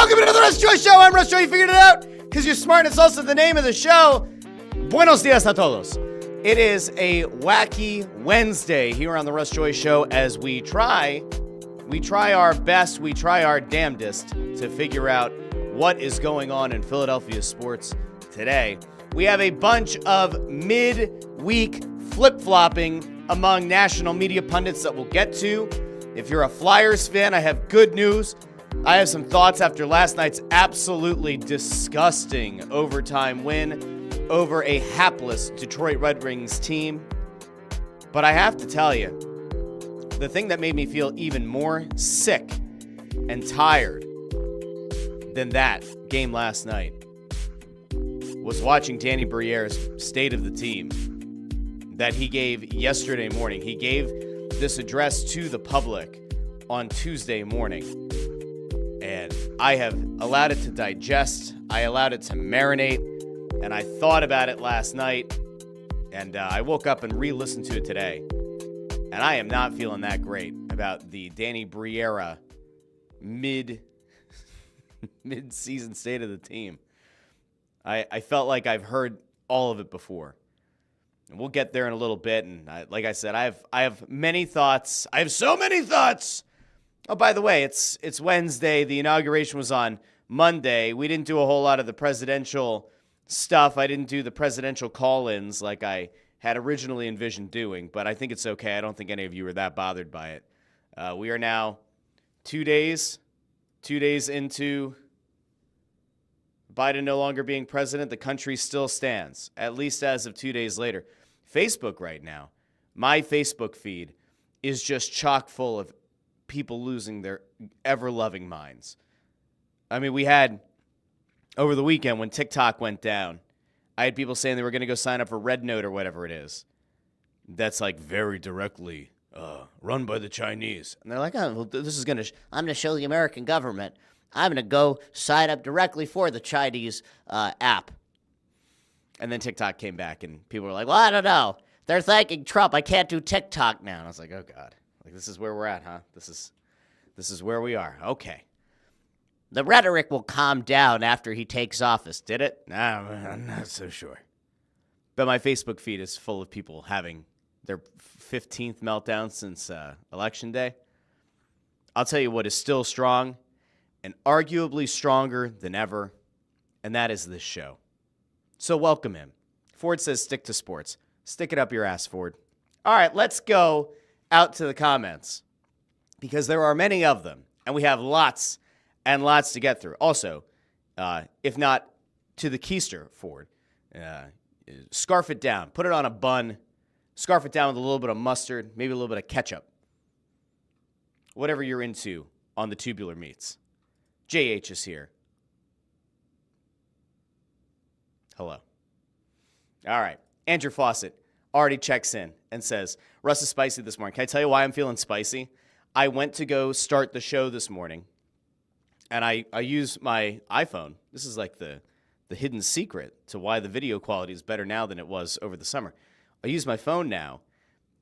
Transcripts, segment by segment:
Welcome to the Russ Joy Show. I'm Russ Joy. You figured it out? Because you're smart and it's also the name of the show. Buenos dias a todos. It is a wacky Wednesday here on the Russ Joy Show as we try our best, we try our damnedest to figure out what is going on in Philadelphia sports today. We have a bunch of mid-week flip-flopping among national media pundits that we'll get to. If you're a Flyers fan, I have good news. I have some thoughts after last night's absolutely disgusting overtime win over a hapless Detroit Red Wings team. But I have to tell you, the thing that made me feel even more sick and tired than that game last night was watching Danny Briere's state of the team that he gave yesterday morning. He gave this address to the public on Tuesday morning. And I have allowed it to digest. I allowed it to marinate. And I thought about it last night. And I woke up and re-listened to it today. And I am not feeling that great about the Danny Briere mid-season state of the team. I felt like I've heard all of it before. And we'll get there in a little bit. And like I said, I have many thoughts. I have so many thoughts. Oh, by the way, it's Wednesday. The inauguration was on Monday. We didn't do a whole lot of the presidential stuff. I didn't do the presidential call-ins like I had originally envisioned doing, but I think it's okay. I don't think any of you are that bothered by it. We are now 2 days into Biden no longer being president. The country still stands, at least as of 2 days later. Facebook right now, my Facebook feed is just chock full of people losing their ever-loving minds. I mean, we had, over the weekend when TikTok went down, I had people saying they were going to go sign up for Red Note or whatever it is. That's like very directly run by the Chinese. And they're like, oh, well, this is going to, I'm going to show the American government. I'm going to go sign up directly for the Chinese app. And then TikTok came back and people were like, well, I don't know. They're thanking Trump. I can't do TikTok now. And I was like, oh, God. Like, this is where we're at, huh? This is where we are. Okay. The rhetoric will calm down after he takes office, did it? No, I'm not so sure. But my Facebook feed is full of people having their 15th meltdown since Election Day. I'll tell you what is still strong and arguably stronger than ever, and that is this show. So welcome him. Ford says stick to sports. Stick it up your ass, Ford. All right, let's go out to the comments because there are many of them, and we have lots and lots to get through. Also, if not to the keister, Ford, scarf it down. Put it on a bun. Scarf it down with a little bit of mustard, maybe a little bit of ketchup. Whatever you're into on the tubular meats. JH is here. Hello. All right. Andrew Fawcett already checks in and says, Russ is spicy this morning. Can I tell you why I'm feeling spicy? I went to go start the show this morning, and I use my iPhone. This is like the hidden secret to why the video quality is better now than it was over the summer. I use my phone now,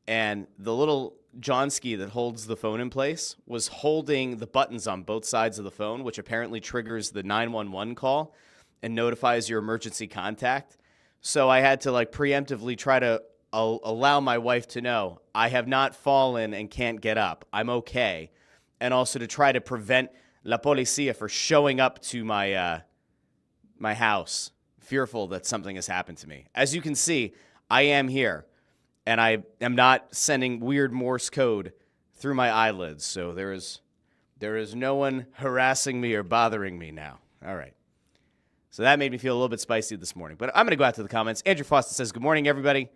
and the little Johnski that holds the phone in place was holding the buttons on both sides of the phone, which apparently triggers the 911 call and notifies your emergency contact. So I had to preemptively try to allow my wife to know I have not fallen and can't get up. I'm okay. And also to try to prevent La Policia from showing up to my my house, fearful that something has happened to me. As you can see, I am here, and I am not sending weird Morse code through my eyelids. So there is no one harassing me or bothering me now. All right. So that made me feel a little bit spicy this morning. But I'm going to go out to the comments. Andrew Foster says, good morning, everybody.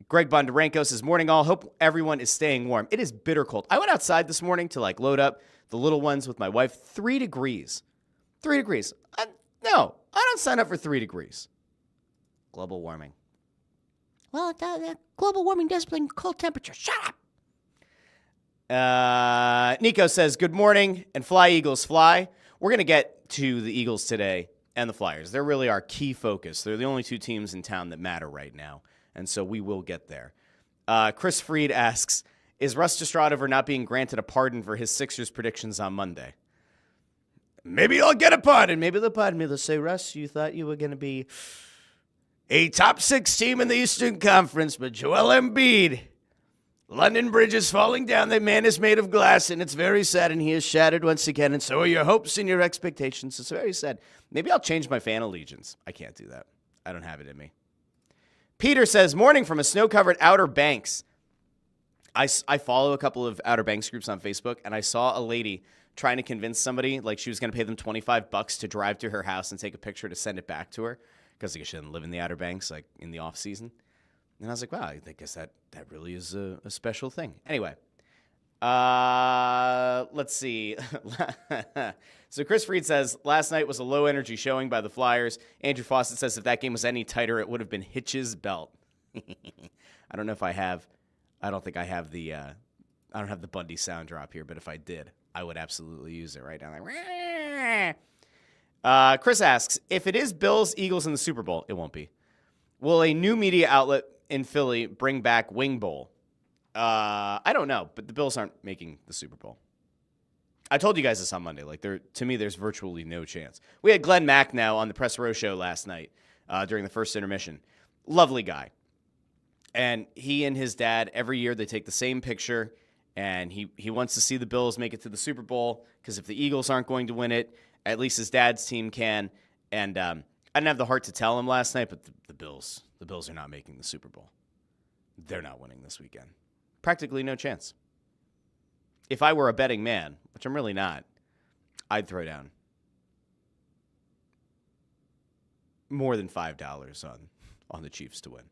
Greg Bondarenko says, morning all. Hope everyone is staying warm. It is bitter cold. I went outside this morning to load up the little ones with my wife. 3 degrees. 3 degrees. No, I don't sign up for 3 degrees. Global warming. Well, global warming does bring cold temperature. Shut up. Nico says, good morning, and fly, Eagles, fly. We're going to get to the Eagles today and the Flyers. They're really our key focus. They're the only two teams in town that matter right now, and so we will get there. Chris Freed asks, is Russ Jostrada for not being granted a pardon for his Sixers predictions on Monday? maybe I'll get a pardon. Maybe they'll pardon me. They'll say, Russ, you thought you were going to be a top 6 team in the Eastern Conference, but Joel Embiid, London Bridge is falling down. The man is made of glass, and it's very sad, and he is shattered once again, and so are your hopes and your expectations. It's very sad. Maybe I'll change my fan allegiance. I can't do that. I don't have it in me. Peter says, morning from a snow-covered Outer Banks. I follow a couple of Outer Banks groups on Facebook, and I saw a lady trying to convince somebody, like she was going to pay them $25 to drive to her house and take a picture to send it back to her, because I guess she didn't live in the Outer Banks, like in the off-season. And I was like, wow, I guess that really is a special thing. Anyway, let's see. So Chris Freed says, last night was a low-energy showing by the Flyers. Andrew Fawcett says, if that game was any tighter, it would have been Hitch's belt. I don't know if I have. I don't think I have the I don't have the Bundy sound drop here, but if I did, I would absolutely use it right now. Like, Chris asks, if it is Bills, Eagles in the Super Bowl, it won't be. Will a new media outlet in Philly bring back Wing Bowl? I don't know, but the Bills aren't making the Super Bowl. I told you guys this on Monday. Like, to me, there's virtually no chance. We had Glenn Mack now on the Press Row show last night during the first intermission. Lovely guy. And he and his dad, every year they take the same picture, and he wants to see the Bills make it to the Super Bowl, because if the Eagles aren't going to win it, at least his dad's team can. And I didn't have the heart to tell him last night, but the Bills are not making the Super Bowl. They're not winning this weekend. Practically no chance. If I were a betting man, which I'm really not, I'd throw down more than $5 on the Chiefs to win.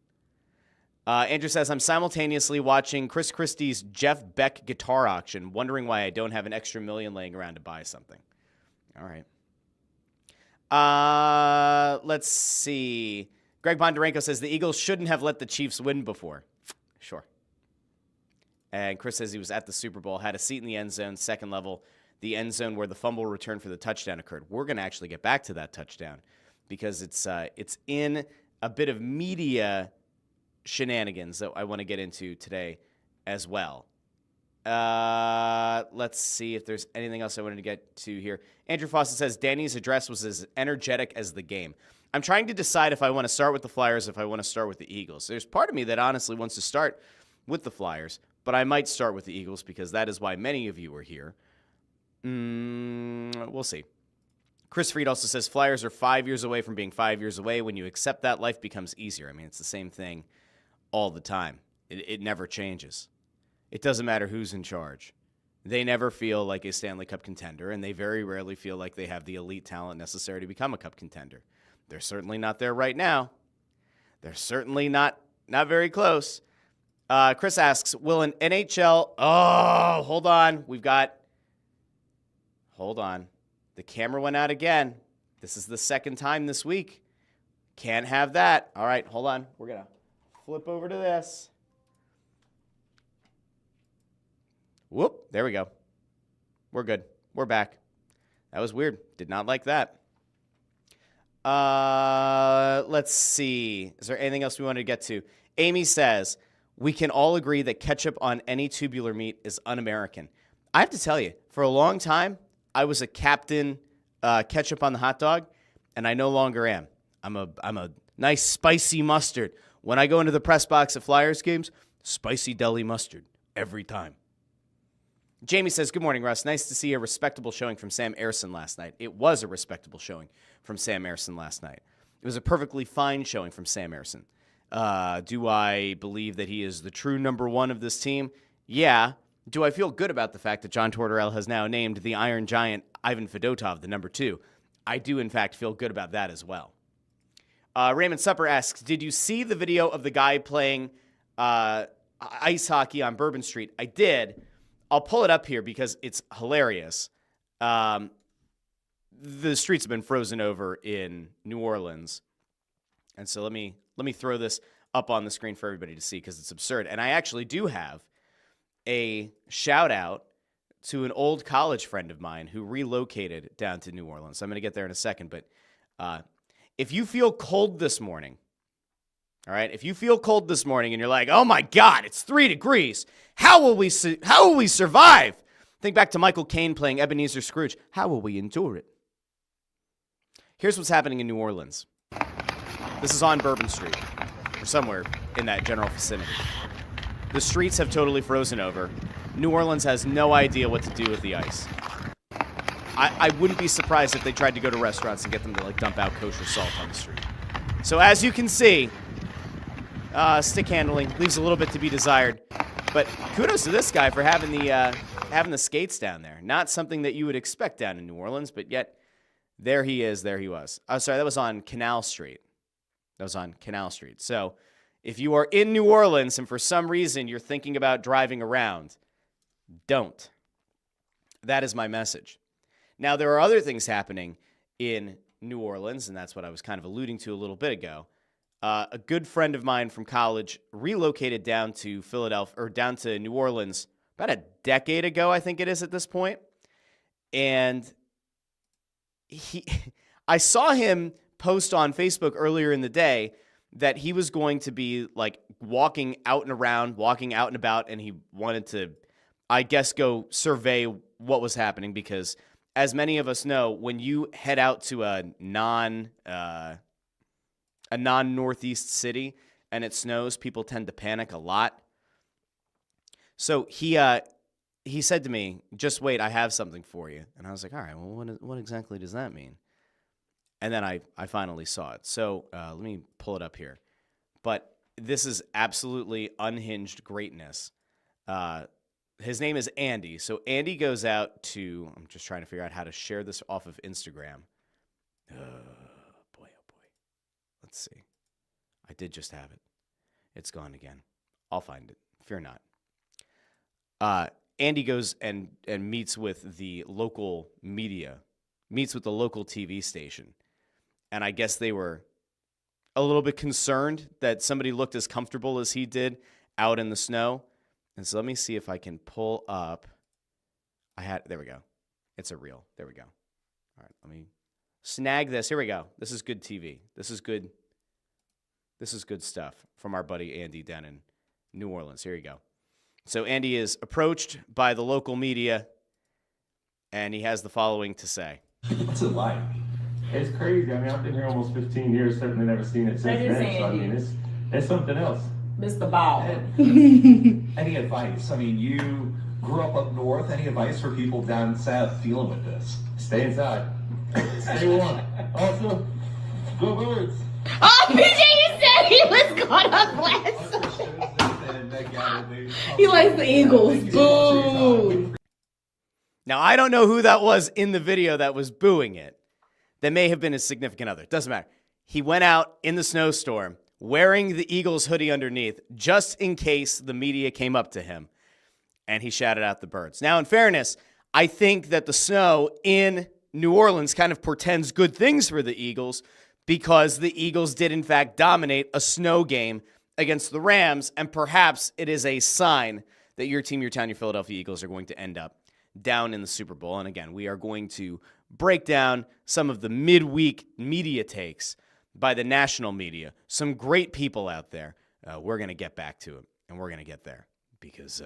Andrew says, I'm simultaneously watching Chris Christie's Jeff Beck guitar auction, wondering why I don't have an extra $1 million laying around to buy something. All right. Let's see. Greg Bondarenko says, the Eagles shouldn't have let the Chiefs win before. Sure. And Chris says he was at the Super Bowl, had a seat in the end zone, second level, the end zone where the fumble return for the touchdown occurred. We're going to actually get back to that touchdown because it's in a bit of media shenanigans that I want to get into today as well. Let's see if there's anything else I wanted to get to here. Andrew Fawcett says Danny's address was as energetic as the game. I'm trying to decide if I want to start with the Flyers, if I want to start with the Eagles. There's part of me that honestly wants to start with the Flyers, but I might start with the Eagles because that is why many of you are here. We'll see. Chris Freed also says Flyers are 5 years away from being 5 years away. When you accept that, life becomes easier. I mean, it's the same thing all the time. It never changes. It doesn't matter who's in charge. They never feel like a Stanley Cup contender, and they very rarely feel like they have the elite talent necessary to become a Cup contender. They're certainly not there right now. They're certainly not very close. Chris asks, will an NHL... Oh, hold on. Hold on. The camera went out again. This is the second time this week. Can't have that. All right, hold on. We're going to flip over to this. Whoop, there we go. We're good. We're back. That was weird. Did not like that. Let's see. Is there anything else we wanted to get to? Amy says, we can all agree that ketchup on any tubular meat is un-American. I have to tell you, for a long time, I was a captain ketchup on the hot dog, and I no longer am. I'm a nice spicy mustard. When I go into the press box at Flyers games, spicy deli mustard every time. Jamie says, good morning, Russ. Nice to see a respectable showing from Sam Ersson last night. It was a respectable showing from Sam Ersson last night. It was a perfectly fine showing from Sam Ersson. Do I believe that he is the true number one of this team? Yeah. Do I feel good about the fact that John Tortorella has now named the Iron Giant Ivan Fedotov the number 2? I do, in fact, feel good about that as well. Raymond Supper asks, did you see the video of the guy playing ice hockey on Bourbon Street? I did. I'll pull it up here because it's hilarious. The streets have been frozen over in New Orleans. And so let me throw this up on the screen for everybody to see because it's absurd. And I actually do have a shout out to an old college friend of mine who relocated down to New Orleans. So I'm going to get there in a second. But if you feel cold this morning, all right, if you feel cold this morning and you're like, oh my God, it's 3 degrees. How will we survive? Think back to Michael Caine playing Ebenezer Scrooge. How will we endure it? Here's what's happening in New Orleans. This is on Bourbon Street, or somewhere in that general vicinity. The streets have totally frozen over. New Orleans has no idea what to do with the ice. I wouldn't be surprised if they tried to go to restaurants and get them to like dump out kosher salt on the street. So as you can see, stick handling leaves a little bit to be desired. But kudos to this guy for having the skates down there. Not something that you would expect down in New Orleans, but yet there he is. There he was. Oh, sorry, that was on Canal Street. So if you are in New Orleans and for some reason you're thinking about driving around, don't. That is my message. Now, there are other things happening in New Orleans, and that's what I was kind of alluding to a little bit ago. A good friend of mine from college relocated down to Philadelphia, or down to New Orleans about a decade ago, I think it is at this point. And I saw him post on Facebook earlier in the day that he was going to be like walking out and about, and he wanted to, I guess, go survey what was happening because, as many of us know, when you head out to a non-northeast city and it snows, people tend to panic a lot. So he said to me, "Just wait, I have something for you." And I was like, "All right, well, what exactly does that mean?" And then I finally saw it. So let me pull it up here. But this is absolutely unhinged greatness. His name is Andy. So Andy goes out to, I'm just trying to figure out how to share this off of Instagram. Boy, oh boy. Let's see. I did just have it. It's gone again. I'll find it. Fear not. Andy goes and meets with the local media, meets with the local TV station. And I guess they were a little bit concerned that somebody looked as comfortable as he did out in the snow. And so let me see if I can pull up. There we go. It's a reel. There we go. All right, let me snag this. Here we go. This is good TV. This is good stuff from our buddy Andy down in New Orleans. Here you go. So Andy is approached by the local media, and he has the following to say. What's it like? It's crazy. I mean, I've been here almost 15 years, certainly never seen it since then. So, I mean, it's something else. Mr. Ball. Any advice? I mean, you grew up north. Any advice for people down south dealing with this? Stay inside. Stay warm. Also, go Birds. Oh, PJ, you said he was going up west. He likes the Eagles. Boo. Now, I don't know who that was in the video that was booing it. That may have been his significant other. Doesn't matter. He went out in the snowstorm wearing the Eagles hoodie underneath just in case the media came up to him, and he shouted out the Birds. Now, in fairness, I think that the snow in New Orleans kind of portends good things for the Eagles because the Eagles did, in fact, dominate a snow game against the Rams, and perhaps it is a sign that your team, your town, your Philadelphia Eagles are going to end up down in the Super Bowl. And again, we are going to break down some of the midweek media takes by the national media. Some great people out there. We're going to get back to it, and we're going to get there because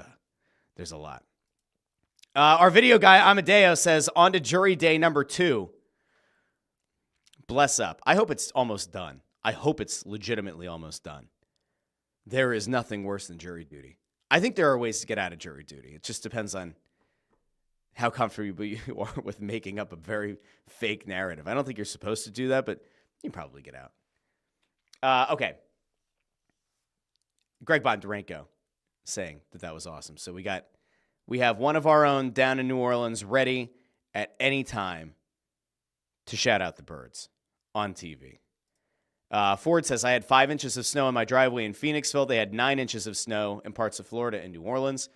there's a lot. Our video guy, Amadeo, says, on to jury day number 2. Bless up. I hope it's almost done. I hope it's legitimately almost done. There is nothing worse than jury duty. I think there are ways to get out of jury duty. It just depends on how comfortable you are with making up a very fake narrative. I don't think you're supposed to do that, but you can probably get out. Okay. Greg Bondarenko saying that was awesome. So we have one of our own down in New Orleans ready at any time to shout out the Birds on TV. Ford says, I had 5 inches of snow in my driveway in Phoenixville. They had 9 inches of snow in parts of Florida and New Orleans.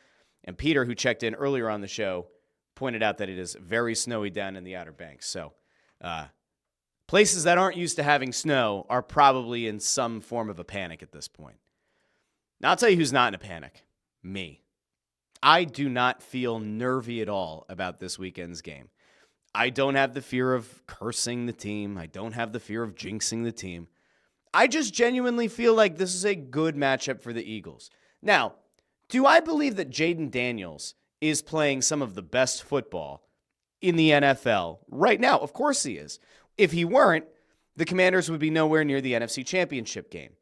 And Peter, who checked in earlier on the show, pointed out that it is very snowy down in the Outer Banks. So places that aren't used to having snow are probably in some form of a panic at this point. Now, I'll tell you who's not in a panic. Me. I do not feel nervy at all about this weekend's game. I don't have the fear of cursing the team. I don't have the fear of jinxing the team. I just genuinely feel like this is a good matchup for the Eagles. Now, do I believe that Jaden Daniels is playing some of the best football in the NFL right now? Of course he is. if he weren't, the Commanders would be nowhere near the NFC Championship game.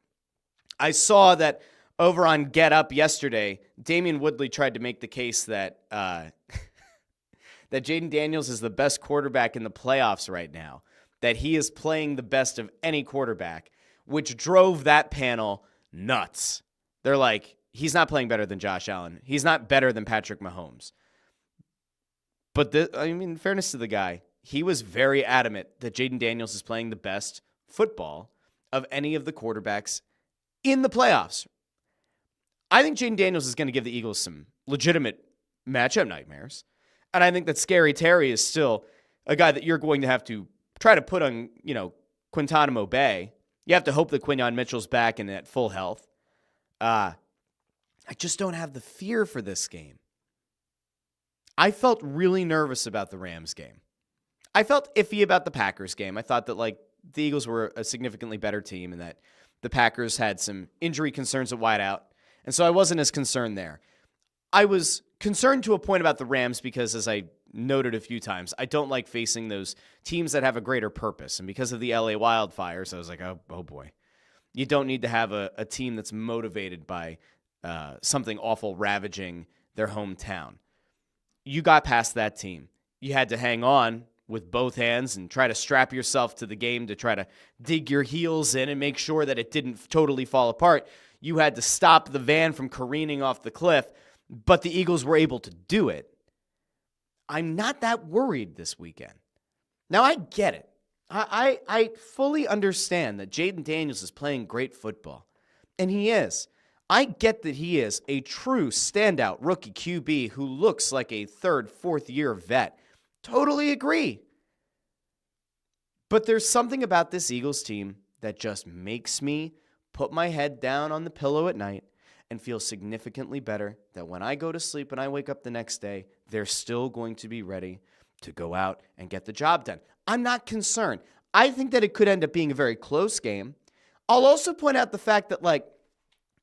I saw that over on Get Up yesterday, Damian Woodley tried to make the case that that Jaden Daniels is the best quarterback in the playoffs right now, that he is playing the best of any quarterback, which drove that panel nuts. They're like, he's not playing better than Josh Allen. He's not better than Patrick Mahomes. But, in fairness to the guy, he was very adamant that Jaden Daniels is playing the best football of any of the quarterbacks in the playoffs. I think Jaden Daniels is going to give the Eagles some legitimate matchup nightmares. And I think that Scary Terry is still a guy that you're going to have to try to put on, Guantanamo Bay. You have to hope that Quinyon Mitchell's back and at full health. I just don't have the fear for this game. I felt really nervous about the Rams game. I felt iffy about the Packers game. I thought that the Eagles were a significantly better team and that the Packers had some injury concerns at wideout. And so I wasn't as concerned there. I was concerned to a point about the Rams because, as I noted a few times, I don't like facing those teams that have a greater purpose. And because of the LA wildfires, I was like, oh boy. You don't need to have a team that's motivated by something awful ravaging their hometown. You got past that team. You had to hang on with both hands and try to strap yourself to the game to try to dig your heels in and make sure that it didn't totally fall apart. You had to stop the van from careening off the cliff, but the Eagles were able to do it. I'm not that worried this weekend. Now, I get it. I fully understand that Jaden Daniels is playing great football, and he is. I get that he is a true standout rookie QB who looks like a third, fourth year vet. Totally agree. But there's something about this Eagles team that just makes me put my head down on the pillow at night and feel significantly better that when I go to sleep and I wake up the next day, they're still going to be ready to go out and get the job done. I'm not concerned. I think that it could end up being a very close game. I'll also point out the fact that,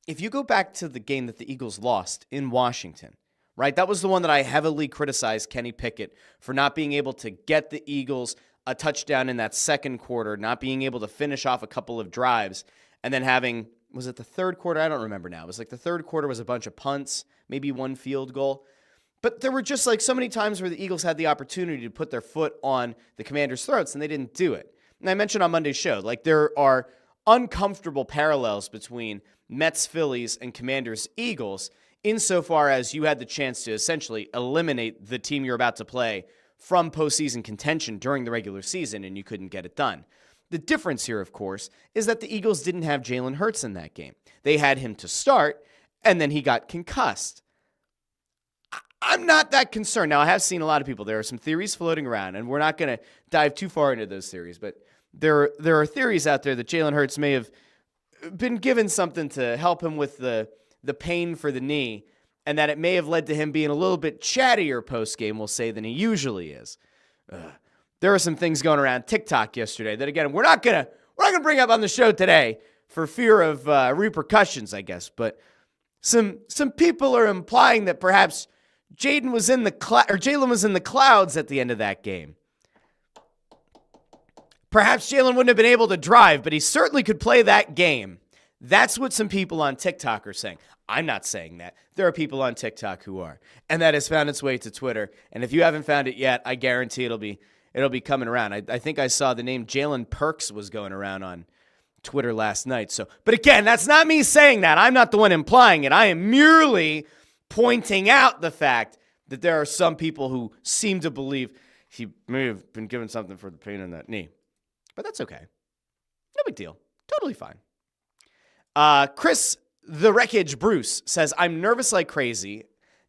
if you go back to the game that the Eagles lost in Washington, right? That was the one that I heavily criticized Kenny Pickett for not being able to get the Eagles a touchdown in that second quarter, not being able to finish off a couple of drives, and then having, was it the third quarter? I don't remember now. It was the third quarter was a bunch of punts, maybe one field goal. But there were just so many times where the Eagles had the opportunity to put their foot on the Commanders' throats, and they didn't do it. And I mentioned on Monday's show, there are uncomfortable parallels between Mets, Phillies, and Commanders, Eagles, insofar as you had the chance to essentially eliminate the team you're about to play from postseason contention during the regular season, and you couldn't get it done. The difference here, of course, is that the Eagles didn't have Jalen Hurts in that game. They had him to start, and then he got concussed. I'm not that concerned. Now, I have seen a lot of people. There are some theories floating around, and we're not going to dive too far into those theories, but there are theories out there that Jalen Hurts may have been given something to help him with the pain for the knee, and that it may have led to him being a little bit chattier post-game, we'll say, than he usually is. There are some things going around TikTok yesterday that, again, we're not gonna bring up on the show today for fear of repercussions, I guess. But some people are implying that perhaps Jalen was in the clouds at the end of that game. Perhaps Jalen wouldn't have been able to drive, but he certainly could play that game. That's what some people on TikTok are saying. I'm not saying that. There are people on TikTok who are. And that has found its way to Twitter. And if you haven't found it yet, I guarantee it'll be coming around. I think I saw the name Jalen Perks was going around on Twitter last night. But again, that's not me saying that. I'm not the one implying it. I am merely pointing out the fact that there are some people who seem to believe he may have been given something for the pain in that knee. But that's okay. No big deal. Totally fine. Chris, the Wreckage Bruce, says, I'm nervous like crazy.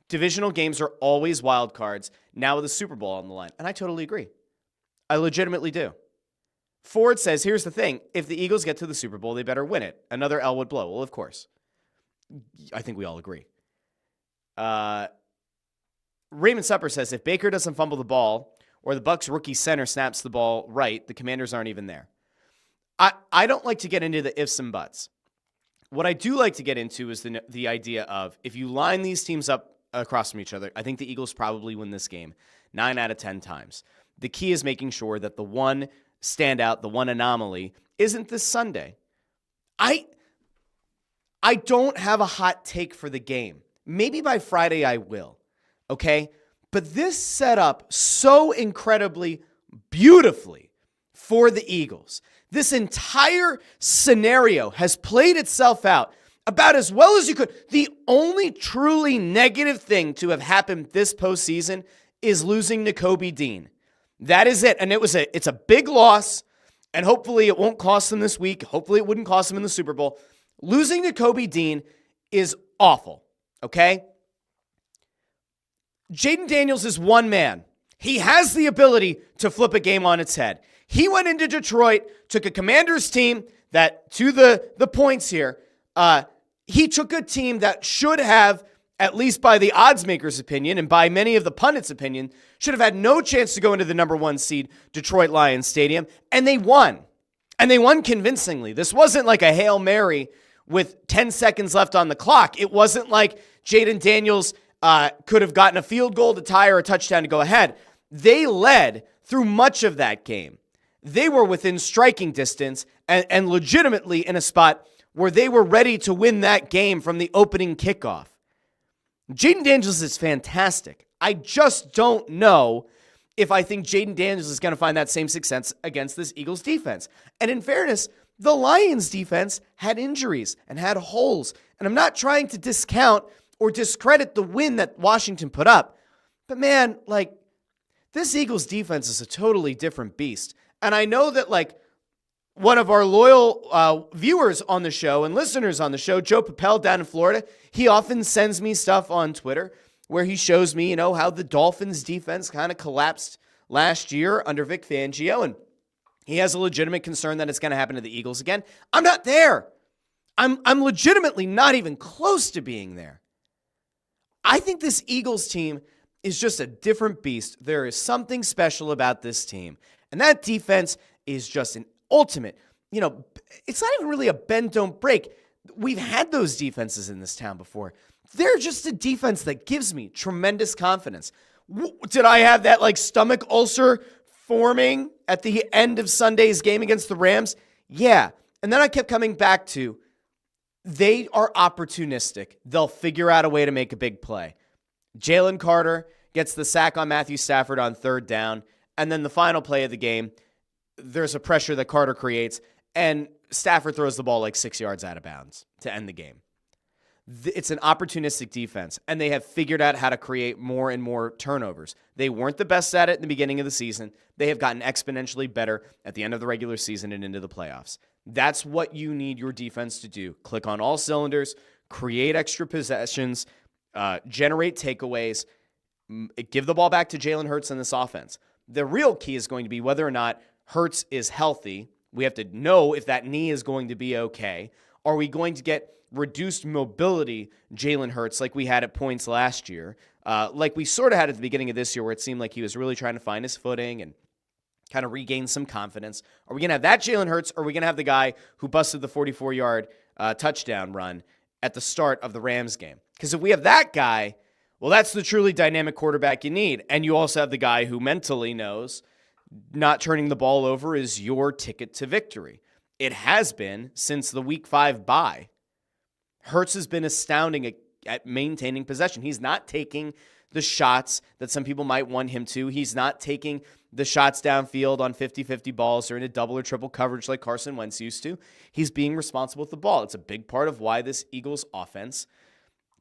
Divisional games are always wild cards, now with the Super Bowl on the line. And I totally agree. I legitimately do. Ford says, here's the thing. If the Eagles get to the Super Bowl, they better win it. Another L would blow. Well, of course. I think we all agree. Raymond Supper says, if Baker doesn't fumble the ball or the Bucs rookie center snaps the ball right, the Commanders aren't even there. I don't like to get into the ifs and buts. What I do like to get into is the idea of if you line these teams up across from each other, I think the Eagles probably win this game 9 out of 10 times. The key is making sure that the one standout, the one anomaly, isn't this Sunday. I don't have a hot take for the game. Maybe by Friday I will, okay? But this set up so incredibly beautifully for the Eagles. This entire scenario has played itself out about as well as you could. The only truly negative thing to have happened this postseason is losing Nakobe Dean. That is it. And it's a big loss, and hopefully it won't cost them this week. Hopefully it wouldn't cost them in the Super Bowl. Losing Nakobe Dean is awful, okay? Jaden Daniels is one man. He has the ability to flip a game on its head. He went into Detroit, took a Commanders team that, to the points here, he took a team that should have, at least by the odds makers' opinion and by many of the pundits' opinion, should have had no chance to go into the number 1 seed Detroit Lions Stadium, and they won. And they won convincingly. This wasn't like a Hail Mary with 10 seconds left on the clock. It wasn't like Jaden Daniels could have gotten a field goal to tie or a touchdown to go ahead. They led through much of that game. They were within striking distance and legitimately in a spot where they were ready to win that game from the opening kickoff. Jaden Daniels is fantastic. I just don't know if I think Jaden Daniels is going to find that same success against this Eagles defense. And in fairness, the Lions defense had injuries and had holes. And I'm not trying to discount or discredit the win that Washington put up. But man, this Eagles defense is a totally different beast. And I know that one of our loyal viewers on the show and listeners on the show, Joe Papel down in Florida, he often sends me stuff on Twitter where he shows me, how the Dolphins defense kind of collapsed last year under Vic Fangio. And he has a legitimate concern that it's going to happen to the Eagles again. I'm not there. I'm legitimately not even close to being there. I think this Eagles team is just a different beast. There is something special about this team. And that defense is just an ultimate, it's not even really a bend, don't break. We've had those defenses in this town before. They're just a defense that gives me tremendous confidence. Did I have that stomach ulcer forming at the end of Sunday's game against the Rams? Yeah. And then I kept coming back to, they are opportunistic. They'll figure out a way to make a big play. Jalen Carter gets the sack on Matthew Stafford on 3rd down. And then the final play of the game, there's a pressure that Carter creates, and Stafford throws the ball 6 yards out of bounds to end the game. It's an opportunistic defense, and they have figured out how to create more and more turnovers. They weren't the best at it in the beginning of the season. They have gotten exponentially better at the end of the regular season and into the playoffs. That's what you need your defense to do. Click on all cylinders, create extra possessions, generate takeaways, give the ball back to Jalen Hurts in this offense. The real key is going to be whether or not Hurts is healthy. We have to know if that knee is going to be okay. Are we going to get reduced mobility Jalen Hurts like we had at points last year? Like we sort of had at the beginning of this year where it seemed like he was really trying to find his footing and kind of regain some confidence. Are we going to have that Jalen Hurts, or are we going to have the guy who busted the 44-yard touchdown run at the start of the Rams game? Because if we have that guy, well, that's the truly dynamic quarterback you need. And you also have the guy who mentally knows not turning the ball over is your ticket to victory. It has been since the Week 5 bye. Hurts has been astounding at maintaining possession. He's not taking the shots that some people might want him to. He's not taking the shots downfield on 50-50 balls or in a double or triple coverage like Carson Wentz used to. He's being responsible with the ball. It's a big part of why this Eagles offense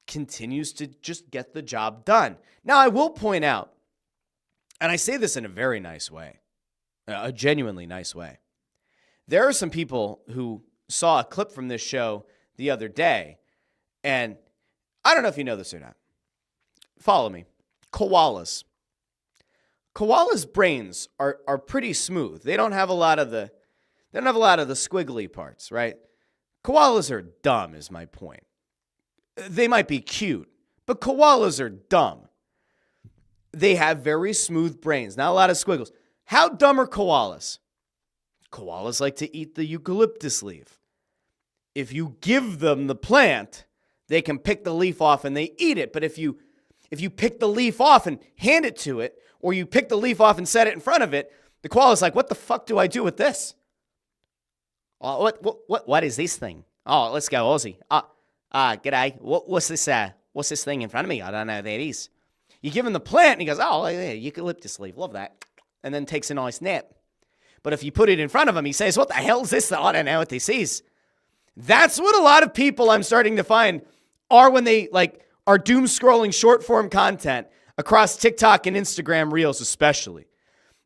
continues to just get the job done. Now, I will point out, and I say this in a very nice way, a genuinely nice way. There are some people who saw a clip from this show the other day, and I don't know if you know this or not. Follow me. Koalas. Koalas' brains are pretty smooth. They don't have a lot of the squiggly parts, right? Koalas are dumb is my point. They might be cute, but koalas are dumb. They have very smooth brains, not a lot of squiggles. How dumb are koalas? Koalas like to eat the eucalyptus leaf. If you give them the plant, they can pick the leaf off and they eat it. But if you pick the leaf off and hand it to it, or you pick the leaf off and set it in front of it, The koala's like, what the fuck do I do with this? Oh, what is this thing? Oh, let's go, Aussie. G'day. What's this thing in front of me? I don't know what that is. You give him the plant, and he goes, oh, yeah, eucalyptus leaf. Love that. And then takes a nice nap. But if you put it in front of him, he says, what the hell is this? I don't know what this is. That's what a lot of people I'm starting to find are when they are doom scrolling short form content across TikTok and Instagram Reels especially.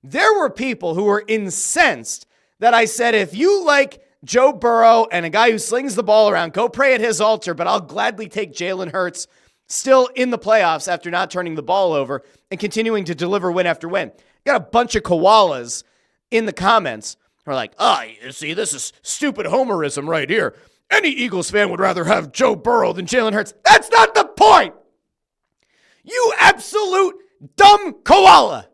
There were people who were incensed that I said, if you like Joe Burrow and a guy who slings the ball around, go pray at his altar, but I'll gladly take Jalen Hurts still in the playoffs after not turning the ball over and continuing to deliver win after win. Got a bunch of koalas in the comments who are like, you see, this is stupid homerism right here. Any Eagles fan would rather have Joe Burrow than Jalen Hurts. That's not the point. You absolute dumb koala.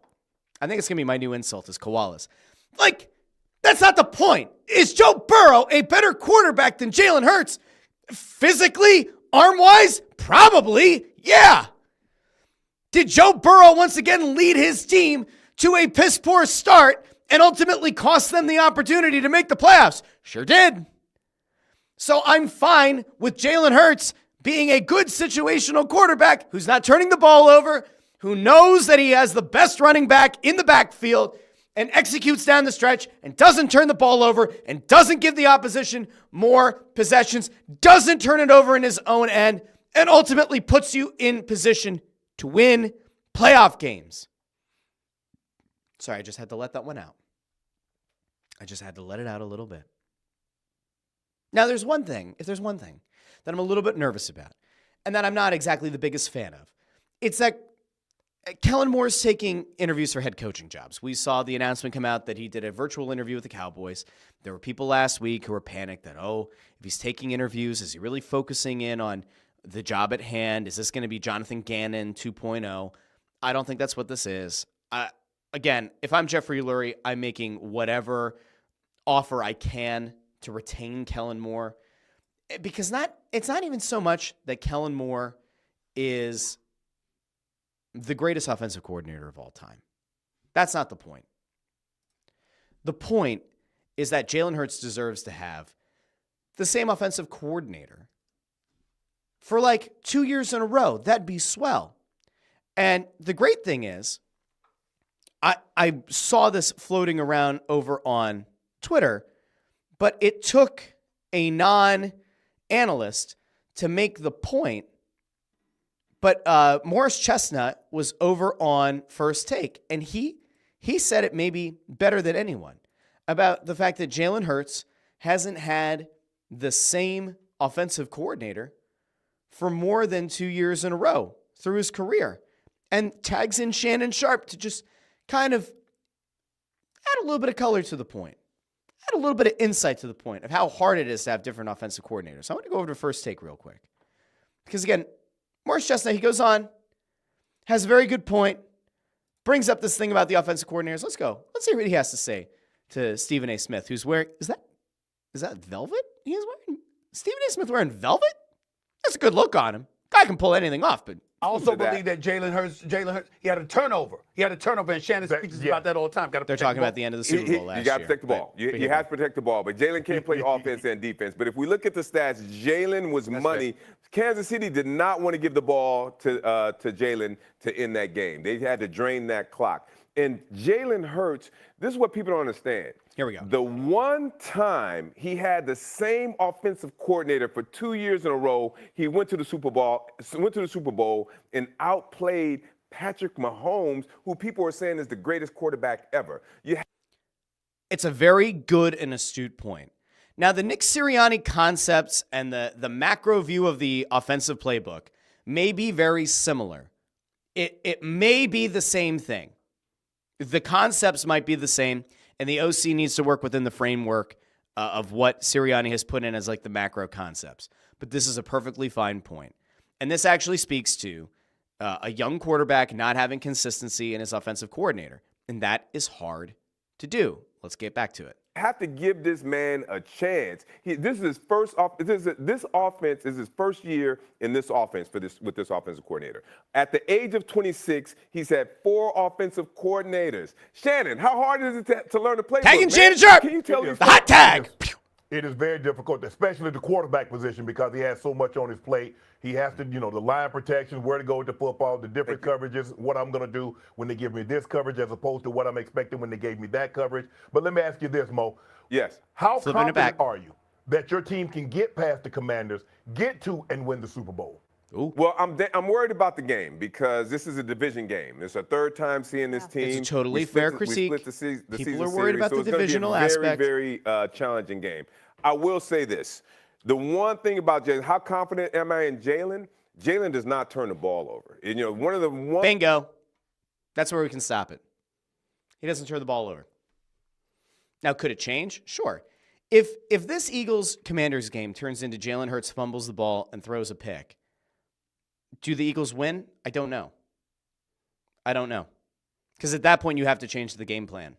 I think it's going to be my new insult is koalas. That's not the point. Is Joe Burrow a better quarterback than Jalen Hurts? Physically, arm-wise, probably, yeah. Did Joe Burrow once again lead his team to a piss-poor start and ultimately cost them the opportunity to make the playoffs? Sure did. So I'm fine with Jalen Hurts being a good situational quarterback who's not turning the ball over, who knows that he has the best running back in the backfield and executes down the stretch and doesn't turn the ball over and doesn't give the opposition more possessions, doesn't turn it over in his own end, and ultimately puts you in position to win playoff games. Sorry, I just had to let that one out. I just had to let it out a little bit. Now, if there's one thing that I'm a little bit nervous about, and that I'm not exactly the biggest fan of, it's that Kellen Moore is taking interviews for head coaching jobs. We saw the announcement come out that he did a virtual interview with the Cowboys. There were people last week who were panicked that, if he's taking interviews, is he really focusing in on the job at hand? Is this going to be Jonathan Gannon 2.0? I don't think that's what this is. Again, if I'm Jeffrey Lurie, I'm making whatever offer I can to retain Kellen Moore. Because it's not even so much that Kellen Moore is the greatest offensive coordinator of all time. That's not the point. The point is that Jalen Hurts deserves to have the same offensive coordinator for 2 years in a row. That'd be swell. And the great thing is, I saw this floating around over on Twitter, but it took a non-analyst to make the point. But Morris Chestnut was over on First Take, and he said it maybe better than anyone about the fact that Jalen Hurts hasn't had the same offensive coordinator for more than 2 years in a row through his career, and tags in Shannon Sharpe to just kind of add a little bit of color to the point, add a little bit of insight to the point of how hard it is to have different offensive coordinators. So I want to go over to First Take real quick. Because again, Morris Chestnut, he goes on, has a very good point, brings up this thing about the offensive coordinators. Let's go. Let's hear what he has to say to Stephen A. Smith, who's wearing, is that velvet he's wearing? Stephen A. Smith wearing velvet? That's a good look on him. Guy can pull anything off, but I also believe that Jalen Hurts, he had a turnover. And Shannon speaks about that all the time. They're talking about the end of the Super Bowl last year. You got to protect the ball. You have to protect the ball. But Jalen can't play offense and defense. But if we look at the stats, Jalen was money. Fair. Kansas City did not want to give the ball to Jalen to end that game. They had to drain that clock. And Jalen Hurts, this is what people don't understand. Here we go. The one time he had the same offensive coordinator for 2 years in a row, he went to the Super Bowl and outplayed Patrick Mahomes, who people are saying is the greatest quarterback ever. It's a very good and astute point. Now, the Nick Sirianni concepts and the macro view of the offensive playbook may be very similar. It may be the same thing. The concepts might be the same, and the OC needs to work within the framework of what Sirianni has put in as the macro concepts. But this is a perfectly fine point. And this actually speaks to a young quarterback not having consistency in his offensive coordinator. And that is hard to do. Let's get back to it. have to give this man a chance. This is his first this offense is his first year in this offense with this offensive coordinator. At the age of 26, he's had 4 offensive coordinators. Shannon, how hard is it to learn the playbook? Tagging Shannon Sharp. Can you tell me the hot tag? It is very difficult, especially the quarterback position, because he has so much on his plate. He has to, the line protection, where to go with the football, the different coverages, what I'm going to do when they give me this coverage as opposed to what I'm expecting when they gave me that coverage. But let me ask you this, Mo. Yes. How Flipping it confident back. are you that your team can get past the Commanders, get to and win the Super Bowl? Ooh. Well, I'm worried about the game because this is a division game. It's a third time seeing this team. It's a totally We split fair the- critique. We split the People season are worried series, about so the it's gonna be a divisional very, aspect. very challenging game. I will say this. The one thing about Jalen, how confident am I in Jalen? Jalen does not turn the ball over. And, one of the one. Bingo. That's where we can stop it. He doesn't turn the ball over. Now, could it change? Sure. If this Eagles-Commanders game turns into Jalen Hurts fumbles the ball and throws a pick, do the Eagles win? I don't know. Because at that point, you have to change the game plan.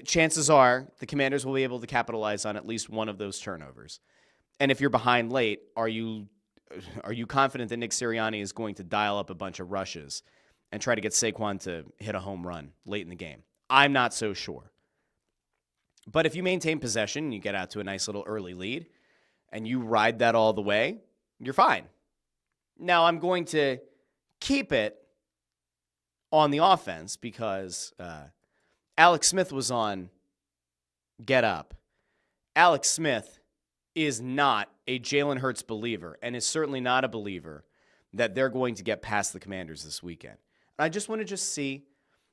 Chances are the Commanders will be able to capitalize on at least one of those turnovers. And if you're behind late, are you confident that Nick Sirianni is going to dial up a bunch of rushes and try to get Saquon to hit a home run late in the game? I'm not so sure. But if you maintain possession and you get out to a nice little early lead and you ride that all the way, you're fine. Now, I'm going to keep it on the offense because Alex Smith was on Get Up. Alex Smith is not a Jalen Hurts believer and is certainly not a believer that they're going to get past the Commanders this weekend. I just want to see.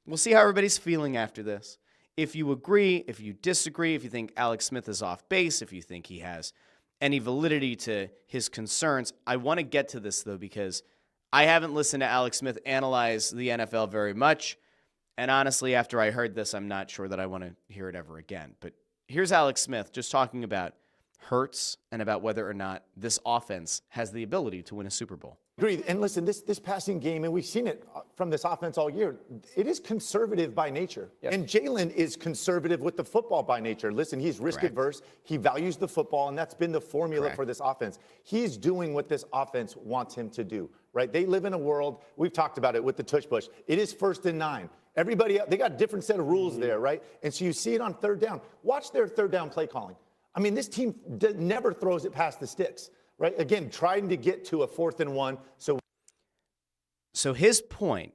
We'll see how everybody's feeling after this. If you agree, if you disagree, if you think Alex Smith is off base, if you think he has any validity to his concerns, I want to get to this, though, because I haven't listened to Alex Smith analyze the NFL very much. And honestly, after I heard this, I'm not sure that I want to hear it ever again. But here's Alex Smith just talking about Hurts and about whether or not this offense has the ability to win a Super Bowl. Agreed. And listen, this passing game, and we've seen it from this offense all year, it is conservative by nature. Yes. And Jalen is conservative with the football by nature. Listen, he's risk adverse. He values the football, and that's been the formula for this offense. He's doing what this offense wants him to do, right? They live in a world, we've talked about it with the tush push. It is 1st and 9. Everybody, they got a different set of rules there, right? And so you see it on 3rd down. Watch their 3rd down play calling. I mean, this team never throws it past the sticks. Right? Again, trying to get to a 4th and 1. So his point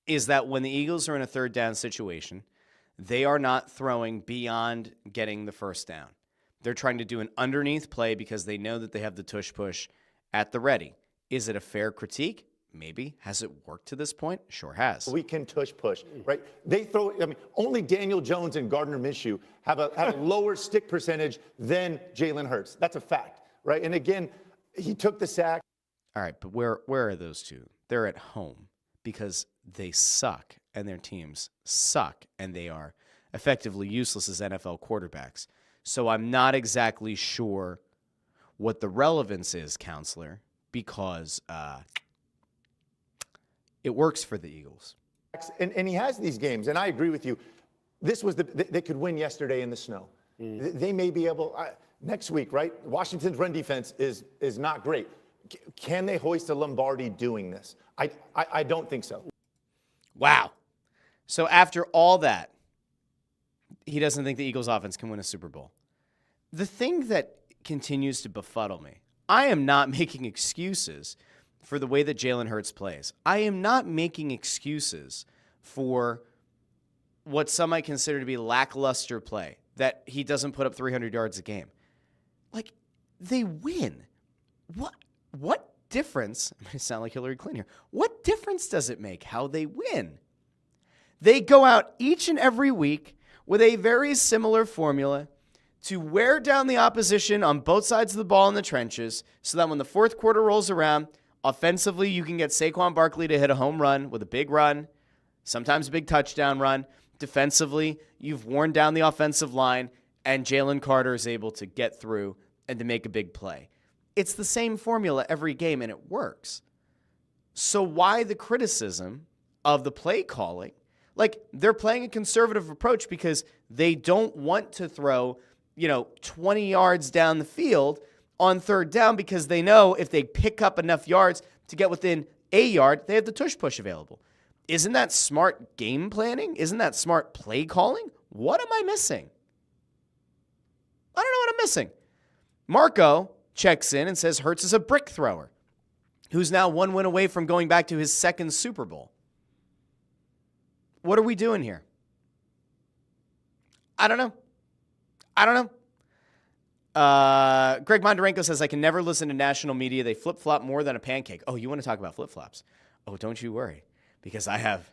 is that when the Eagles are in a 3rd down situation, they are not throwing beyond getting the 1st down. They're trying to do an underneath play because they know that they have the tush push at the ready. Is it a fair critique? Maybe. Has it worked to this point? Sure has. We can tush push, right? They throw, I mean, only Daniel Jones and Gardner Minshew have a lower stick percentage than Jalen Hurts. That's a fact. Right, and again, he took the sack. All right, but where are those two? They're at home because they suck and their teams suck and they are effectively useless as NFL quarterbacks. So I'm not exactly sure what the relevance is, counselor, because it works for the Eagles. And he has these games, and I agree with you. This was they could win yesterday in the snow. They may be able. Next week, right? Washington's run defense is not great. Can they hoist a Lombardi doing this? I don't think so. Wow. So after all that, he doesn't think the Eagles offense can win a Super Bowl. The thing that continues to befuddle me, I am not making excuses for the way that Jalen Hurts plays. I am not making excuses for what some might consider to be lackluster play, that he doesn't put up 300 yards a game. Like, they win. What difference, I'm going to sound like Hillary Clinton here, what difference does it make how they win? They go out each and every week with a very similar formula to wear down the opposition on both sides of the ball in the trenches so that when the 4th quarter rolls around, offensively you can get Saquon Barkley to hit a home run with a big run, sometimes a big touchdown run. Defensively, you've worn down the offensive line, and Jalen Carter is able to get through and to make a big play. It's the same formula every game, and it works. So why the criticism of the play calling? Like, they're playing a conservative approach because they don't want to throw, 20 yards down the field on third down because they know if they pick up enough yards to get within a yard, they have the tush push available. Isn't that smart game planning? Isn't that smart play calling? What am I missing? I don't know what I'm missing. Marco checks in and says Hurts is a brick thrower who's now 1 win away from going back to his second Super Bowl. What are we doing here? I don't know. Greg Mondorenko says, I can never listen to national media. They flip-flop more than a pancake. Oh, you want to talk about flip-flops? Oh, don't you worry, because I have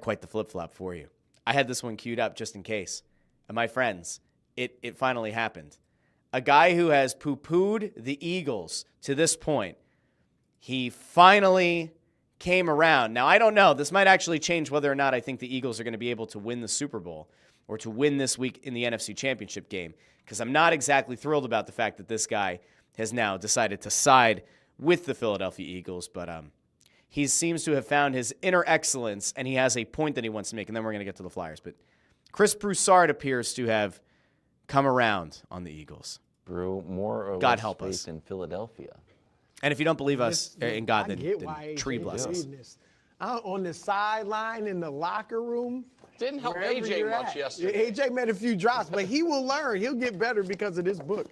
quite the flip-flop for you. I had this one queued up just in case. And my friends, it finally happened. A guy who has poo-pooed the Eagles to this point, he finally came around. Now, I don't know. This might actually change whether or not I think the Eagles are going to be able to win the Super Bowl or to win this week in the NFC Championship game, because I'm not exactly thrilled about the fact that this guy has now decided to side with the Philadelphia Eagles, but he seems to have found his inner excellence, and he has a point that he wants to make, and then we're going to get to the Flyers. But Chris Broussard appears to have come around on the Eagles. Brew, more or God less help faith us. in Philadelphia. And if you don't believe us in God, then tree AJ bless us. doing this. On the sideline in the locker room. Didn't help wherever AJ you're much at. yesterday. AJ made a few drops, but he will learn. He'll get better because of this book.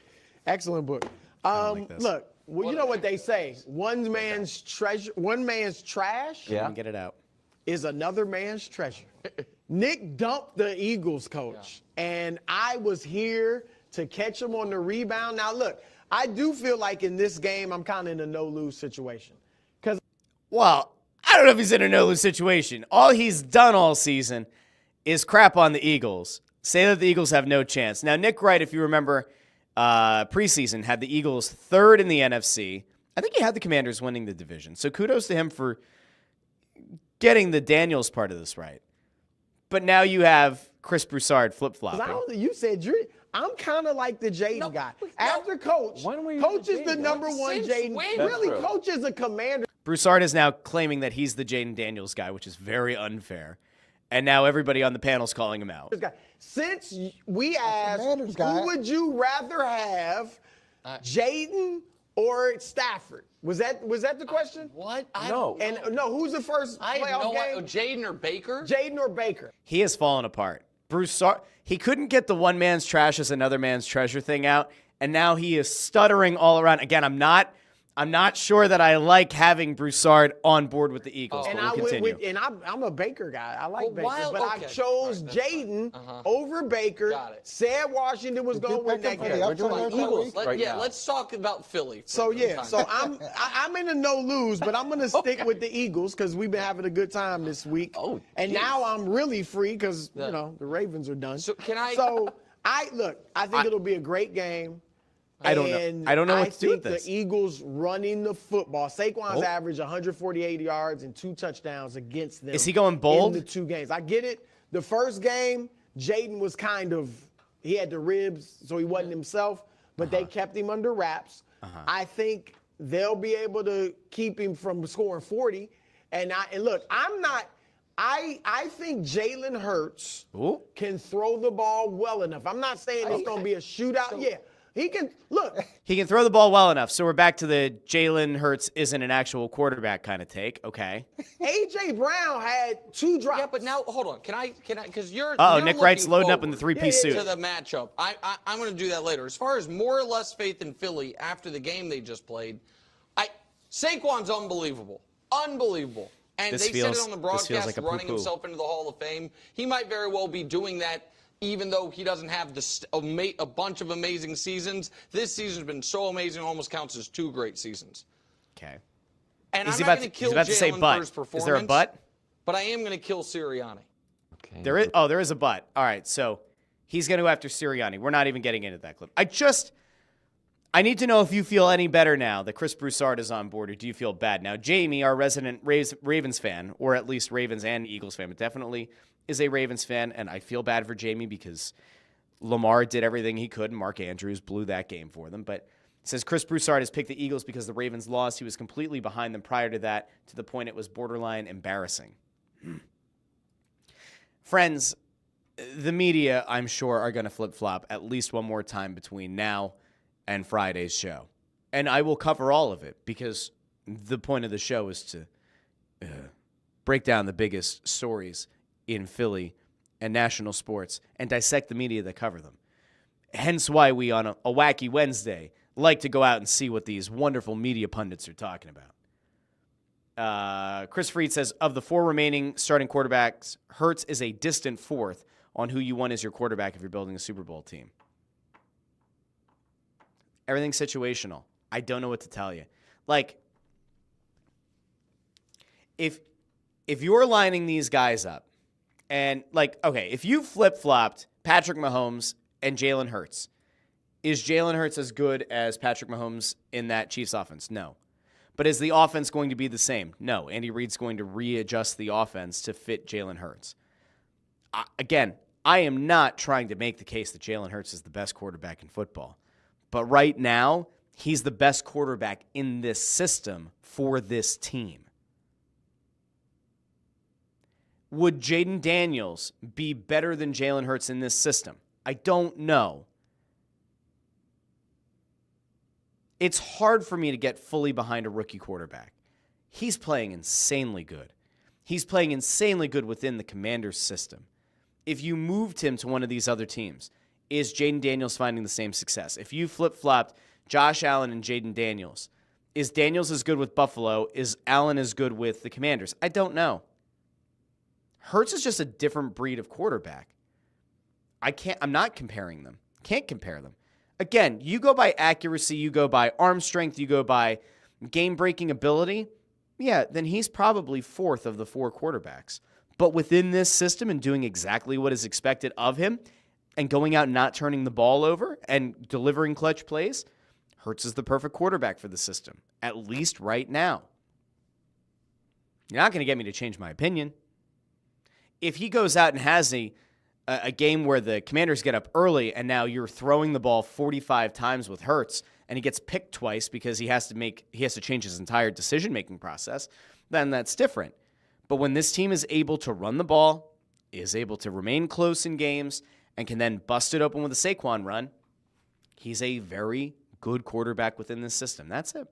Excellent book. like this. Look, well, you know what they say. One man's treasure, one man's trash Get it out. is another man's treasure. Nick dumped the Eagles coach, and I was here to catch him on the rebound. Now, look, I do feel like in this game I'm kind of in a no-lose situation. Well, I don't know if he's in a no-lose situation. All he's done all season is crap on the Eagles, say that the Eagles have no chance. Now, Nick Wright, if you remember, preseason had the Eagles third in the NFC. I think he had the Commanders winning the division. So kudos to him for getting the Daniels part of this right. But now you have Chris Broussard flip-flopping. You said I'm kind of like the Jaden guy. After Coach, Coach is the number one Jaden. Really, Coach is a commander. Broussard is now claiming that he's the Jaden Daniels guy, which is very unfair. And now everybody on the panel is calling him out. Since we asked, who would you rather have, Jaden or Stafford? Was that the question? What? No. Who's the first playoff game? Jaden or Baker? Jaden or Baker? He has fallen apart. Broussard, he couldn't get the one man's trash is another man's treasure thing out, and now he is stuttering all around. Again, I'm not sure that I like having Broussard on board with the Eagles, but we'll continue. I'm a Baker guy. I like Baker, but okay. I chose Jaden over Baker. Got it. Said Washington was going to win that game. We're doing Eagles. right now. Let's talk about Philly. So I'm in a no-lose, but I'm going to stick with the Eagles because we've been having a good time this week. Oh, and now I'm really free because the Ravens are done. So can I? So I think it'll be a great game. I don't know what to do with this. I think the Eagles running the football. Saquon's averaged 148 yards and 2 touchdowns against them. Is he going bold? In the 2 games. I get it. The first game, Jaden was he had the ribs, so he wasn't himself, but they kept him under wraps. I think they'll be able to keep him from scoring 40. I think Jalen Hurts can throw the ball well enough. I'm not saying it's going to be a shootout. He can He can throw the ball well enough. So we're back to the Jalen Hurts isn't an actual quarterback kind of take. Okay. A.J. Brown had 2 drops. Yeah, but now hold on. Can I? Because you're. Nick Wright's loading up in the 3-piece suit. To the matchup. I'm going to do that later. As far as more or less faith in Philly after the game they just played, Saquon's unbelievable. Unbelievable. And they said it on the broadcast, like running himself into the Hall of Fame. He might very well be doing that. Even though he doesn't have a bunch of amazing seasons, this season's been so amazing, it almost counts as 2 great seasons. Okay. And I'm not going to kill Jalen for his performance. Is there a but? But I am going to kill Sirianni. Okay. There is a but. All right, so he's going to go after Sirianni. We're not even getting into that clip. I need to know if you feel any better now that Chris Broussard is on board, or do you feel bad? Now, Jamie, our resident Ravens fan, or at least Ravens and Eagles fan, but definitely is a Ravens fan, and I feel bad for Jamie because Lamar did everything he could, and Mark Andrews blew that game for them. But it says Chris Broussard has picked the Eagles because the Ravens lost. He was completely behind them prior to that, to the point it was borderline embarrassing. Friends, the media, I'm sure, are going to flip-flop at least one more time between now and Friday's show. And I will cover all of it because the point of the show is to break down the biggest stories in Philly and national sports and dissect the media that cover them. Hence why we, on a wacky Wednesday, like to go out and see what these wonderful media pundits are talking about. Chris Freed says, of the 4 remaining starting quarterbacks, Hurts is a distant 4th on who you want as your quarterback if you're building a Super Bowl team. Everything's situational. I don't know what to tell you. Like, if you're lining these guys up, and like, okay, if you flip-flopped Patrick Mahomes and Jalen Hurts, is Jalen Hurts as good as Patrick Mahomes in that Chiefs offense? No. But is the offense going to be the same? No. Andy Reid's going to readjust the offense to fit Jalen Hurts. Again, I am not trying to make the case that Jalen Hurts is the best quarterback in football. But right now, he's the best quarterback in this system for this team. Would Jaden Daniels be better than Jalen Hurts in this system? I don't know. It's hard for me to get fully behind a rookie quarterback. He's playing insanely good. He's playing insanely good within the Commanders system. If you moved him to one of these other teams, is Jaden Daniels finding the same success? If you flip-flopped Josh Allen and Jaden Daniels, is Daniels as good with Buffalo? Is Allen as good with the Commanders? I don't know. Hurts is just a different breed of quarterback. I'm not comparing them. Can't compare them. Again, you go by accuracy, you go by arm strength, you go by game-breaking ability. Yeah, then he's probably 4th of the 4 quarterbacks. But within this system and doing exactly what is expected of him and going out and not turning the ball over and delivering clutch plays, Hurts is the perfect quarterback for the system, at least right now. You're not going to get me to change my opinion. If he goes out and has a game where the Commanders get up early and now you're throwing the ball 45 times with Hurts and he gets picked twice because he has to change his entire decision-making process, then that's different. But when this team is able to run the ball, is able to remain close in games, and can then bust it open with a Saquon run, he's a very good quarterback within this system. That's it.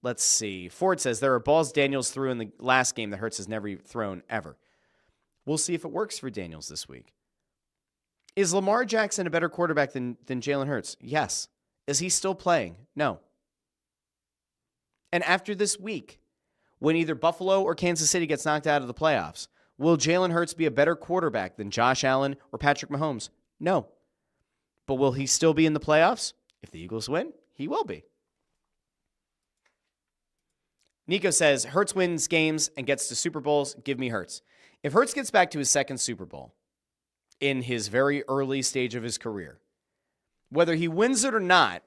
Let's see. Ford says, there are balls Daniels threw in the last game that Hurts has never thrown ever. We'll see if it works for Daniels this week. Is Lamar Jackson a better quarterback than Jalen Hurts? Yes. Is he still playing? No. And after this week, when either Buffalo or Kansas City gets knocked out of the playoffs, will Jalen Hurts be a better quarterback than Josh Allen or Patrick Mahomes? No. But will he still be in the playoffs? If the Eagles win, he will be. Nico says, Hurts wins games and gets to Super Bowls. Give me Hurts. If Hurts gets back to his 2nd Super Bowl in his very early stage of his career, whether he wins it or not,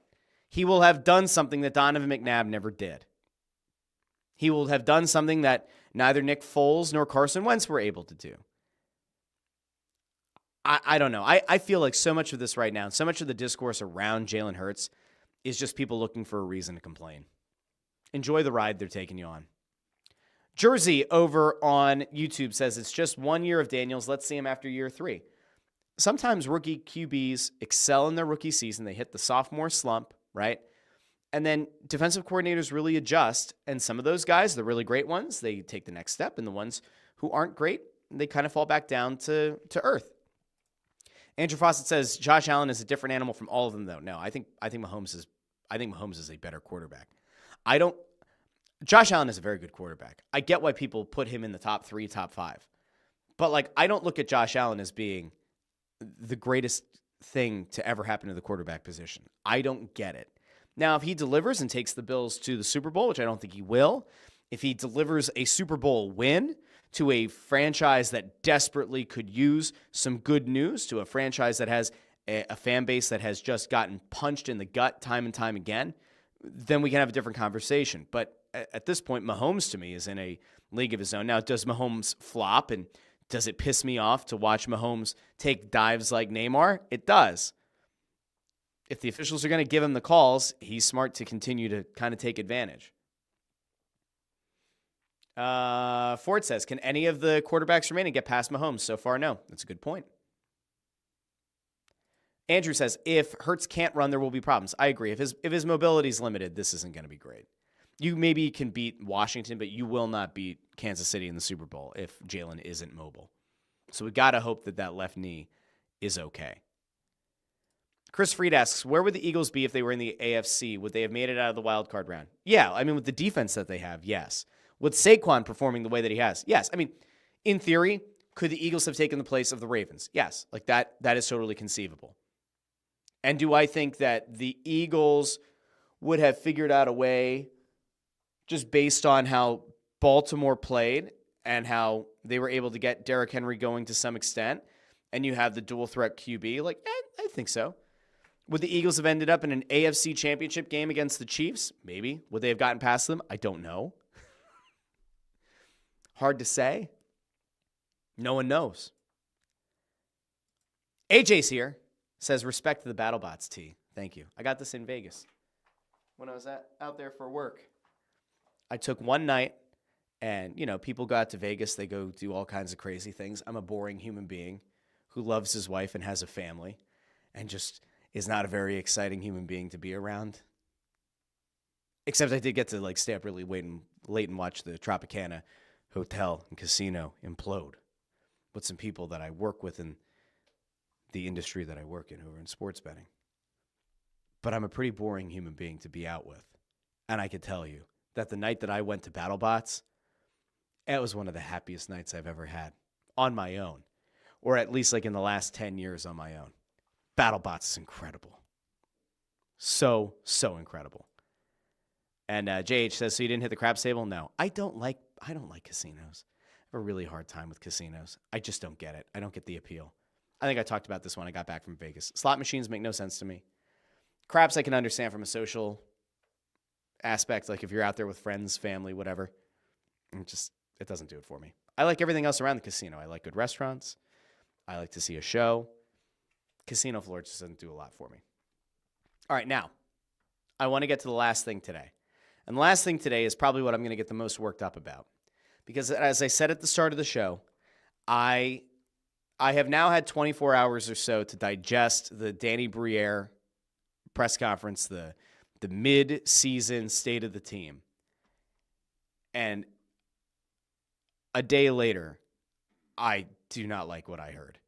he will have done something that Donovan McNabb never did. He will have done something that neither Nick Foles nor Carson Wentz were able to do. I don't know. I feel like so much of this right now, so much of the discourse around Jalen Hurts is just people looking for a reason to complain. Enjoy the ride they're taking you on. Jersey over on YouTube says it's just 1 year of Daniels. Let's see him after year 3. Sometimes rookie QBs excel in their rookie season. They hit the sophomore slump, right? And then defensive coordinators really adjust. And some of those guys, the really great ones, they take the next step. And the ones who aren't great, they kind of fall back down to earth. Andrew Fawcett says Josh Allen is a different animal from all of them, though. No, I think Mahomes is a better quarterback. Josh Allen is a very good quarterback. I get why people put him in the top 3, top 5. But I don't look at Josh Allen as being the greatest thing to ever happen to the quarterback position. I don't get it. Now, if he delivers and takes the Bills to the Super Bowl, which I don't think he will, if he delivers a Super Bowl win to a franchise that desperately could use some good news, to a franchise that has a fan base that has just gotten punched in the gut time and time again, then we can have a different conversation. But at this point, Mahomes to me is in a league of his own. Now, does Mahomes flop and does it piss me off to watch Mahomes take dives like Neymar? It does. If the officials are going to give him the calls, he's smart to continue to kind of take advantage. Ford says, can any of the quarterbacks remaining get past Mahomes? So far, no. That's a good point. Andrew says, if Hurts can't run, there will be problems. I agree. If his mobility is limited, this isn't going to be great. You maybe can beat Washington, but you will not beat Kansas City in the Super Bowl if Jalen isn't mobile. So we got to hope that left knee is okay. Chris Freed asks, where would the Eagles be if they were in the AFC? Would they have made it out of the wild card round? Yeah, I mean, with the defense that they have, yes. With Saquon performing the way that he has, yes. I mean, in theory, could the Eagles have taken the place of the Ravens? Yes, like that is totally conceivable. And do I think that the Eagles would have figured out a way just based on how Baltimore played and how they were able to get Derrick Henry going to some extent, and you have the dual threat QB? Like, I think so. Would the Eagles have ended up in an AFC championship game against the Chiefs? Maybe. Would they have gotten past them? I don't know. Hard to say. No one knows. AJ's here. Says, respect to the BattleBots, T. Thank you. I got this in Vegas when I was out there for work. I took one night, and, people go out to Vegas. They go do all kinds of crazy things. I'm a boring human being who loves his wife and has a family and just is not a very exciting human being to be around. Except I did get to, stay up really late and watch the Tropicana Hotel and Casino implode with some people that I work with in the industry that I work in who are in sports betting. But I'm a pretty boring human being to be out with. And I can tell you that the night that I went to BattleBots, it was one of the happiest nights I've ever had on my own, or at least in the last 10 years on my own. BattleBots is incredible. So incredible. And JH says, so you didn't hit the craps table? No. I don't like casinos. I have a really hard time with casinos. I just don't get it. I don't get the appeal. I think I talked about this when I got back from Vegas. Slot machines make no sense to me. Craps I can understand from a social aspect, like if you're out there with friends, family, whatever. It doesn't do it for me. I like everything else around the casino. I like good restaurants. I like to see a show. Casino floor just doesn't do a lot for me. All right, now, I want to get to the last thing today. And the last thing today is probably what I'm going to get the most worked up about. Because as I said at the start of the show, I have now had 24 hours or so to digest the Danny Briere press conference, the mid-season state of the team. And a day later, I do not like what I heard.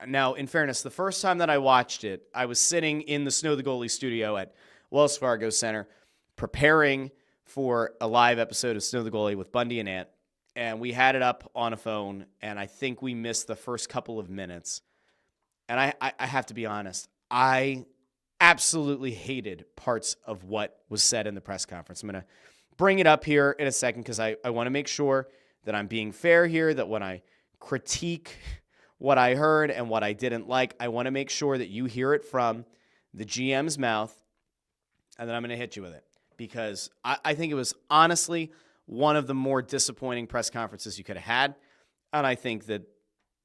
Now, in fairness, the first time that I watched it, I was sitting in the Snow the Goalie studio at Wells Fargo Center preparing for a live episode of Snow the Goalie with Bundy and Ant. And we had it up on a phone, and I think we missed the first couple of minutes. And I have to be honest, I absolutely hated parts of what was said in the press conference. I'm going to bring it up here in a second because I want to make sure that I'm being fair here, that when I critique what I heard and what I didn't like, I want to make sure that you hear it from the GM's mouth, and then I'm going to hit you with it. Because I think it was honestly one of the more disappointing press conferences you could have had. And I think that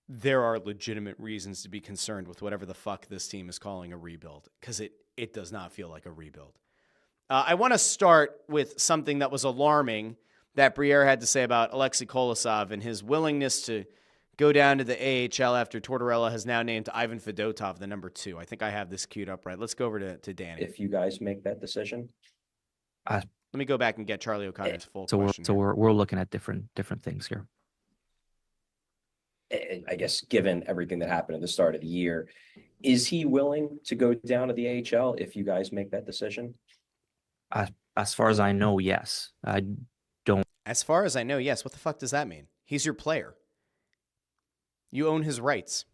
there are legitimate reasons to be concerned with whatever the fuck this team is calling a rebuild, because it does not feel like a rebuild. I want to start with something that was alarming that Briere had to say about Alexei Kolosov and his willingness to go down to the AHL after Tortorella has now named Ivan Fedotov the number 2. I think I have this queued up right. Let's go over to Danny. If you guys make that decision. Let me go back and get Charlie O'Connor's full so question. We're looking at different things here. I guess given everything that happened at the start of the year, is he willing to go down to the AHL if you guys make that decision? As far as I know, yes. I don't. As far as I know, yes. What the fuck does that mean? He's your player. You own his rights.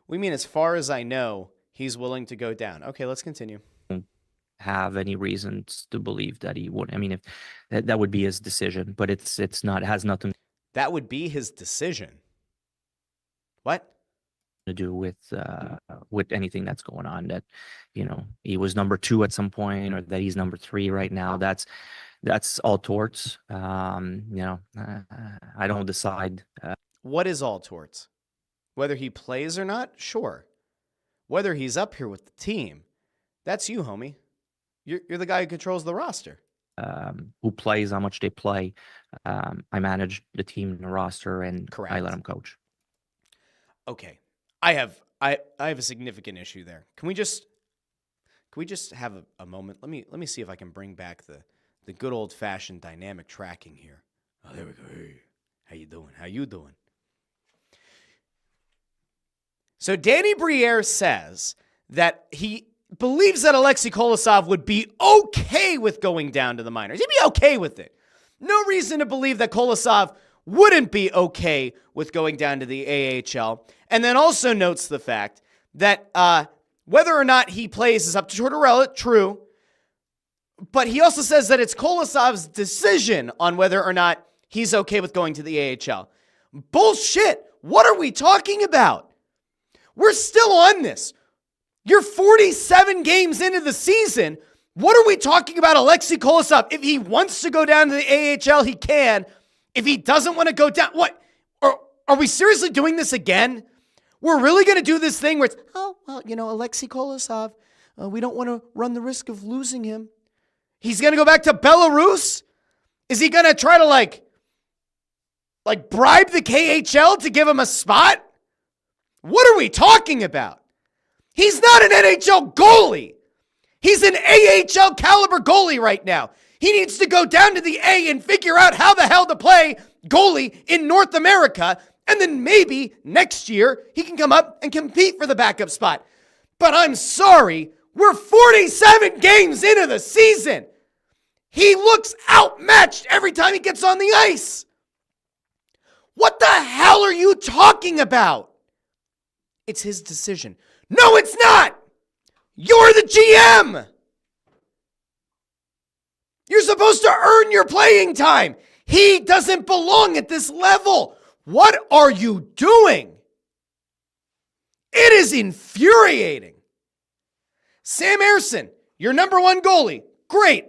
We mean as far as I know, he's willing to go down. Okay, let's continue. Have any reasons to believe that he would. I mean, if that would be his decision, but it's not. It has nothing. That would be his decision. What? To do with anything that's going on. That he was number 2 at some point, or that he's number 3 right now. That's all torts. I don't decide. What is all torts? Whether he plays or not, sure. Whether he's up here with the team, that's you, homie. You're the guy who controls the roster. who plays, how much they play. I manage the team and the roster, and I let them coach. Okay, I have a significant issue there. Can we just have a moment? Let me see if I can bring back the good old fashioned dynamic tracking here. Oh, there we go. Hey, how you doing? How you doing? So Danny Briere says that he believes that Alexei Kolosov would be okay with going down to the minors. He'd be okay with it. No reason to believe that Kolosov wouldn't be okay with going down to the AHL. And then also notes the fact that whether or not he plays is up to Tortorella, true. But he also says that it's Kolosov's decision on whether or not he's okay with going to the AHL. Bullshit. What are we talking about? We're still on this. You're 47 games into the season. What are we talking about Alexei Kolosov? If he wants to go down to the AHL, he can. If he doesn't want to go down, what? Are we seriously doing this again? We're really going to do this thing where it's, oh, well, Alexei Kolosov, we don't want to run the risk of losing him. He's going to go back to Belarus? Is he going to try to like bribe the KHL to give him a spot? What are we talking about? He's not an NHL goalie. He's an AHL caliber goalie right now. He needs to go down to the A and figure out how the hell to play goalie in North America. And then maybe next year he can come up and compete for the backup spot. But I'm sorry, we're 47 games into the season. He looks outmatched every time he gets on the ice. What the hell are you talking about? It's his decision. No, it's not. You're the GM. You're supposed to earn your playing time. He doesn't belong at this level. What are you doing? It is infuriating. Sam Ersson, your number one goalie. Great.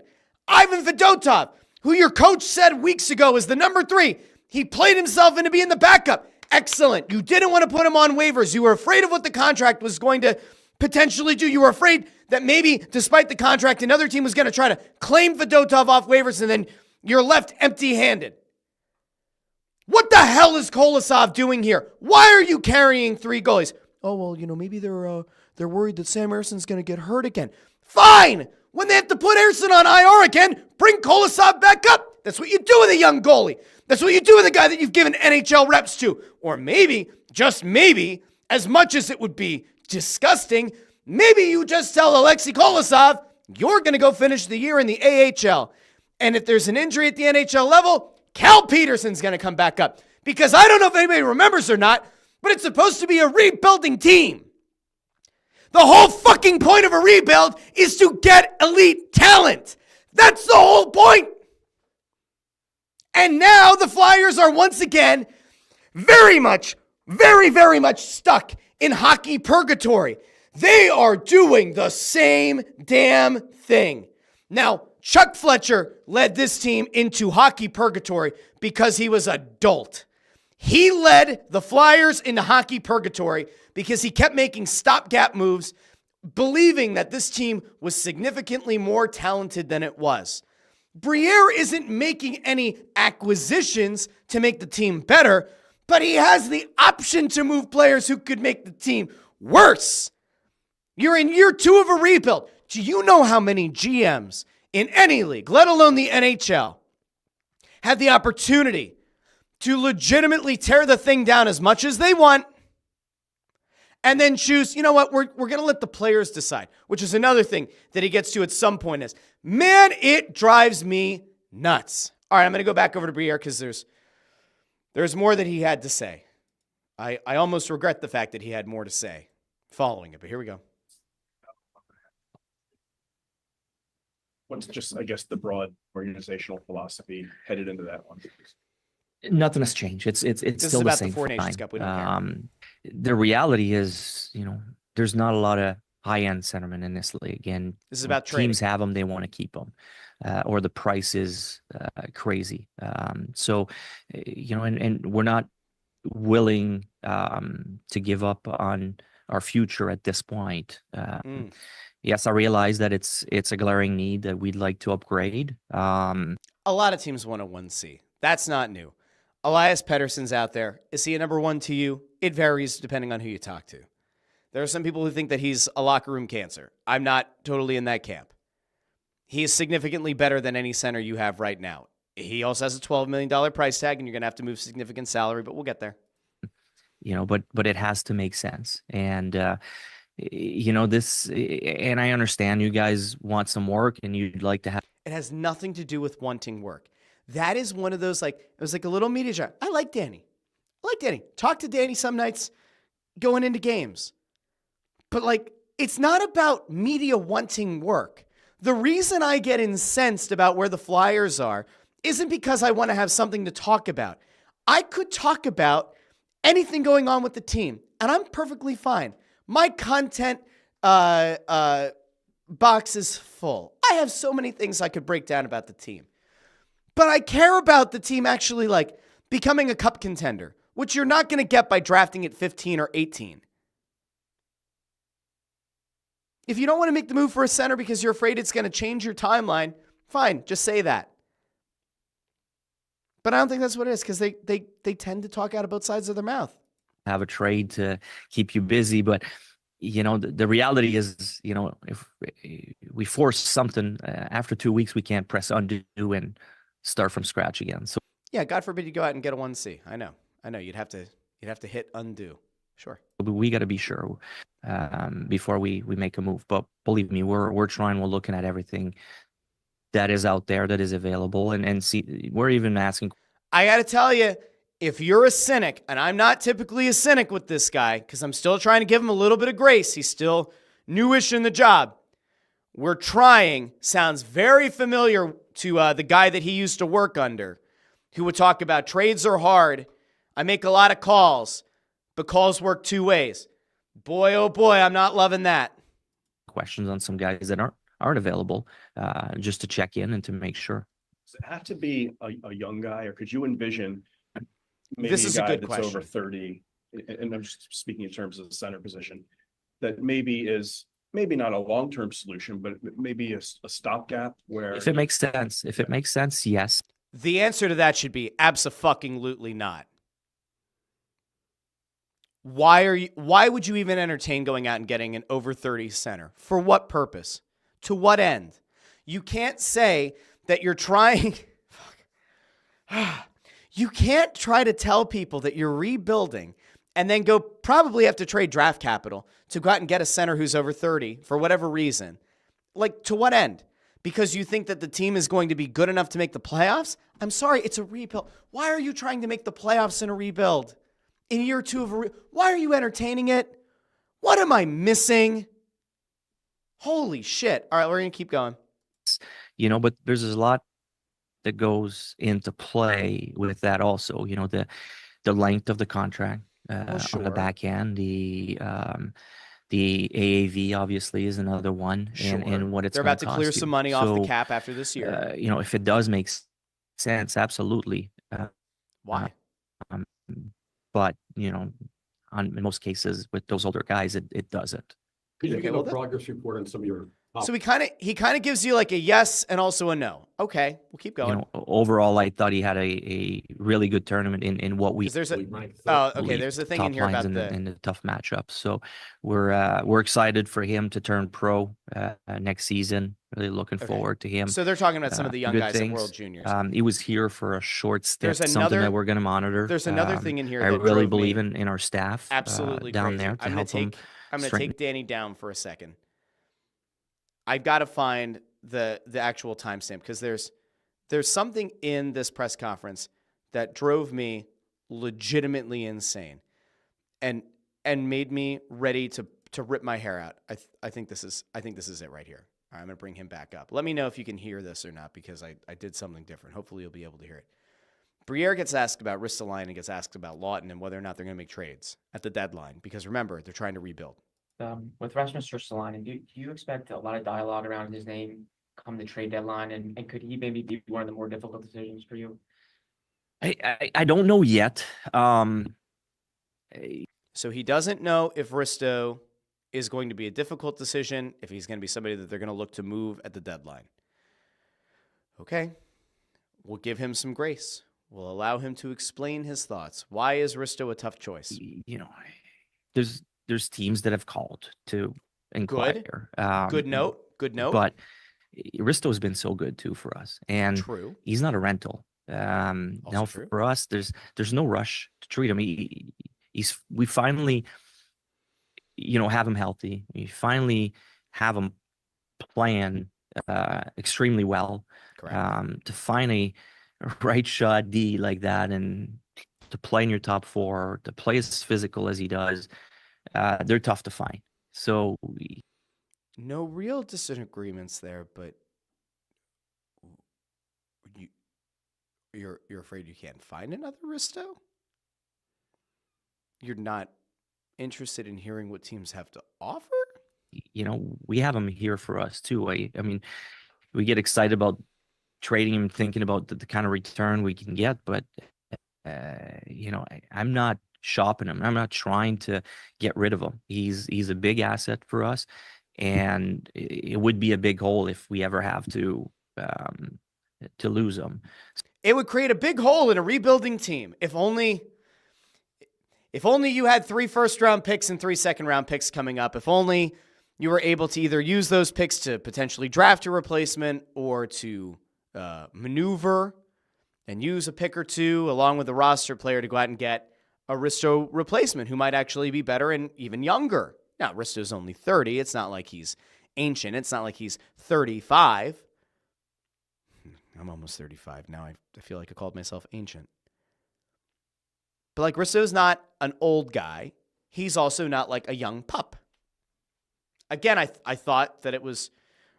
Ivan Fedotov, who your coach said weeks ago is the number 3. He played himself into being the backup. Excellent. You didn't want to put him on waivers. You were afraid of what the contract was going to potentially do. You were afraid that maybe, despite the contract, another team was going to try to claim Fedotov off waivers, and then you're left empty-handed. What the hell is Kolosov doing here? Why are you carrying 3 goalies? Oh, well, maybe they're worried that Sam Ersson's going to get hurt again. Fine! When they have to put Ersson on IR again, bring Kolosov back up. That's what you do with a young goalie. That's what you do with a guy that you've given NHL reps to. Or maybe, just maybe, as much as it would be disgusting, maybe you just tell Alexei Kolosov, you're going to go finish the year in the AHL. And if there's an injury at the NHL level, Cal Peterson's going to come back up. Because I don't know if anybody remembers or not, but it's supposed to be a rebuilding team. The whole fucking point of a rebuild is to get elite talent. That's the whole point. And now the Flyers are once again very much stuck in hockey purgatory. They are doing the same damn thing. Now, Chuck Fletcher led this team into hockey purgatory because he was a dolt. He led the Flyers into hockey purgatory because he kept making stopgap moves, believing that this team was significantly more talented than it was. Briere isn't making any acquisitions to make the team better, but he has the option to move players who could make the team worse. You're in year 2 of a rebuild. Do you know how many GMs in any league, let alone the NHL, had the opportunity to legitimately tear the thing down as much as they want and then choose, you know what, we're going to let the players decide, which is another thing that he gets to at some point is, man, it drives me nuts. All right, I'm going to go back over to Briere because there's more that he had to say. I almost regret the fact that he had more to say following it, but here we go. What's just, I guess, the broad organizational philosophy headed into that one? Nothing has changed. It's still the same. The Four Nations Cup. We don't care. The reality is, there's not a lot of high-end centermen in this league. And this is about teams have them, they want to keep them, or the price is crazy. So, and we're not willing to give up on our future at this point. Yes, I realize that it's a glaring need that we'd like to upgrade. A lot of teams want a 1C. That's not new. Elias Pettersson's out there. Is he a number 1 to you? It varies depending on who you talk to. There are some people who think that he's a locker room cancer. I'm not totally in that camp. He is significantly better than any center you have right now. He also has a $12 million price tag, and you're going to have to move significant salary, but we'll get there. But it has to make sense. And, this, and I understand you guys want some work and you'd like to have. It has nothing to do with wanting work. That is one of those, it was like a little media job. I like Danny. Talk to Danny some nights going into games. But, it's not about media wanting work. The reason I get incensed about where the Flyers are isn't because I want to have something to talk about. I could talk about anything going on with the team, and I'm perfectly fine. My content box is full. I have so many things I could break down about the team. But I care about the team actually, becoming a cup contender, which you're not going to get by drafting at 15 or 18. If you don't want to make the move for a center because you're afraid it's going to change your timeline, fine, just say that. But I don't think that's what it is, because they tend to talk out of both sides of their mouth. Have a trade to keep you busy, but the reality is, if we force something after 2 weeks, we can't press undo and start from scratch again. So yeah, God forbid you go out and get a 1C. I know. You'd have to hit undo. Sure. We got to be sure before we make a move. But believe me, we're trying. We're looking at everything that is out there, that is available, and see. We're even asking. I got to tell you, if you're a cynic, and I'm not typically a cynic with this guy, because I'm still trying to give him a little bit of grace. He's still newish in the job. We're trying. Sounds very familiar to the guy that he used to work under, who would talk about trades are hard. I make a lot of calls, but calls work 2 ways. Boy, oh boy, I'm not loving that. Questions on some guys that aren't available, just to check in and to make sure. Does it have to be a young guy, or could you envision maybe This is a a guy good that's question. over 30, and I'm just speaking in terms of the center position, that maybe not a long-term solution, but maybe a stopgap where If it makes sense, yes. The answer to that should be abso-fucking-lutely not. Why would you even entertain going out and getting an over 30 center? For what purpose? To what end? You can't say that you're trying. You can't try to tell people that you're rebuilding and then go probably have to trade draft capital to go out and get a center who's over 30 for whatever reason. To what end? Because you think that the team is going to be good enough to make the playoffs? I'm sorry, it's a rebuild. Why are you trying to make the playoffs in a rebuild? In year 2 of why are you entertaining it? What am I missing? Holy shit. All right, we're going to keep going. But there's a lot that goes into play with that also. The length of the contract on the back end, the AAV obviously is another one, and what it's They're about to clear some money off the cap after this year. If it does make sense, absolutely. Why? But in most cases with those older guys, it doesn't. Could you give a progress report on some of your? So he kind of gives you a yes and also a no. Okay, we'll keep going. Overall, I thought he had a really good tournament in what we. There's a thing in here about in the tough matchups. So we're excited for him to turn pro next season. Really looking forward to him. So they're talking about some of the young guys at World Juniors. He was here for a short stint. There's Something that we're going to monitor. There's another thing in here. I really believe in our staff. Absolutely down crazy. there to help him. I'm going to take Danny down for a second. I've got to find the actual timestamp, because there's something in this press conference that drove me legitimately insane, and made me ready to rip my hair out. I think this is it right here. All right, I'm going to bring him back up. Let me know if you can hear this or not, because I did something different. Hopefully you'll be able to hear it. Briere gets asked about Ristolainen and gets asked about Lawton and whether or not they're going to make trades at the deadline, because remember, they're trying to rebuild. With Rasmus Ristolainen, do you expect a lot of dialogue around his name come the trade deadline, and could he maybe be one of the more difficult decisions for you? I don't know yet. So he doesn't know if Risto is going to be a difficult decision, if he's going to be somebody that they're going to look to move at the deadline. Okay, we'll give him some grace. We'll allow him to explain his thoughts. Why is Risto a tough choice? You know, there's teams that have called to inquire. Good note. But Risto's been so good too for us, and True. he's not a rental. Now true. for us, there's no rush to treat him. We finally, have him healthy. We finally have him playing extremely well. Correct. To find a right shot D like that and to play in your top four, to play as physical as he does, they're tough to find. So no real disagreements there, but you're afraid you can't find another Risto? You're not interested in hearing what teams have to offer? We have him here for us too. I mean, we get excited about trading him, thinking about the kind of return we can get, but I'm not shopping him. I'm not trying to get rid of him. He's a big asset for us, and it would be a big hole if we ever have to lose him. It would create a big hole in a rebuilding team. If only you had 3 first-round picks and 3 second-round picks coming up. If only you were able to either use those picks to potentially draft a replacement or to maneuver and use a pick or two along with a roster player to go out and get a Risto replacement who might actually be better and even younger. Now, Risto's only 30. It's not like he's ancient. It's not like he's 35. I'm almost 35 now. I feel like I called myself ancient. But like Risto's not an old guy. He's also not like a young pup. Again, I thought that it was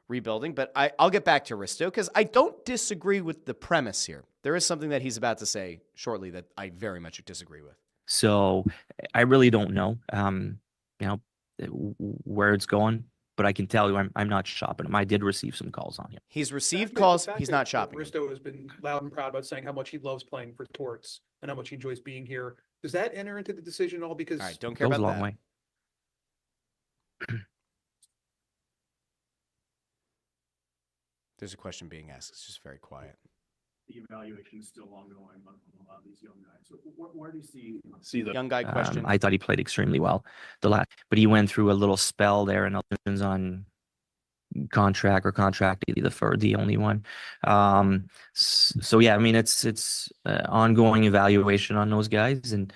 rebuilding, but I'll get back to Risto because I don't disagree with the premise here. There is something that he's about to say shortly that I very much disagree with. So I really don't know, where it's going, but I can tell you I'm not shopping him. I did receive some calls on him. He's received calls. He's not shopping. Risto has been loud and proud about saying how much he loves playing for Torts and how much he enjoys being here. Does that enter into the decision at all? Because all right, don't care goes about a long that. way. There's a question being asked. It's just very quiet. The evaluation is still ongoing on a lot of these young guys. So where do you see the young guy question? I thought he played extremely well but he went through a little spell there and Elton's on contract the only one. So yeah, I mean it's ongoing evaluation on those guys and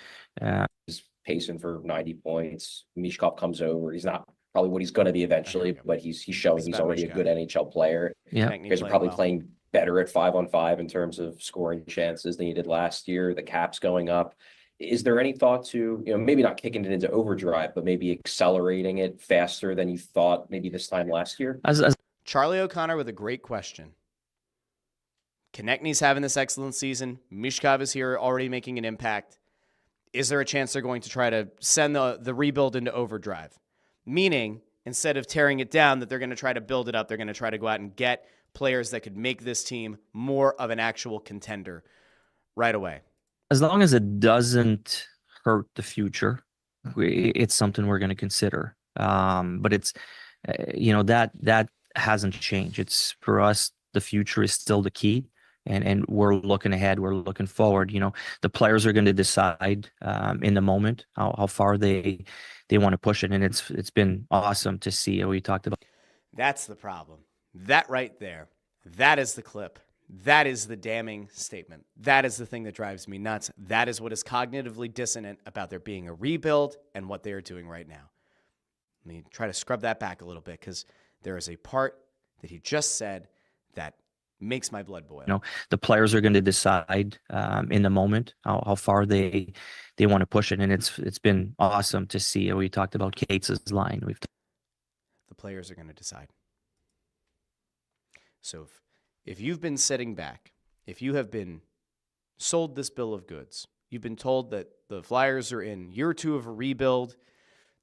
He's pacing for 90 points. Mishkov comes over. He's not probably what he's going to be eventually, but he's showing he's already a good NHL player. Yeah, you guys are probably playing better at 5-on-5 in terms of scoring chances than you did last year. The cap's going up. Is there any thought to, maybe not kicking it into overdrive, but maybe accelerating it faster than you thought maybe this time last year? Charlie O'Connor with a great question. Konechny's having this excellent season. Mishkov is here already making an impact. Is there a chance they're going to try to send the rebuild into overdrive? Meaning, instead of tearing it down, that they're going to try to build it up. They're going to try to go out and get players that could make this team more of an actual contender right away. As long as it doesn't hurt the future, it's something we're going to consider. But it's, that hasn't changed. It's for us, the future is still the key. And we're looking ahead. We're looking forward. The players are going to decide in the moment how far they want to push it. And it's been awesome to see. We talked about. That's the problem. That right there. That is the clip. That is the damning statement. That is the thing that drives me nuts. That is what is cognitively dissonant about there being a rebuild and what they are doing right now. Let me try to scrub that back a little bit because there is a part that he just said that makes my blood boil. The players are going to decide in the moment how far they want to push it. And it's been awesome to see. We talked about Cates' line. The players are going to decide. So if you've been sitting back, if you have been sold this bill of goods, you've been told that the Flyers are in year 2 of a rebuild,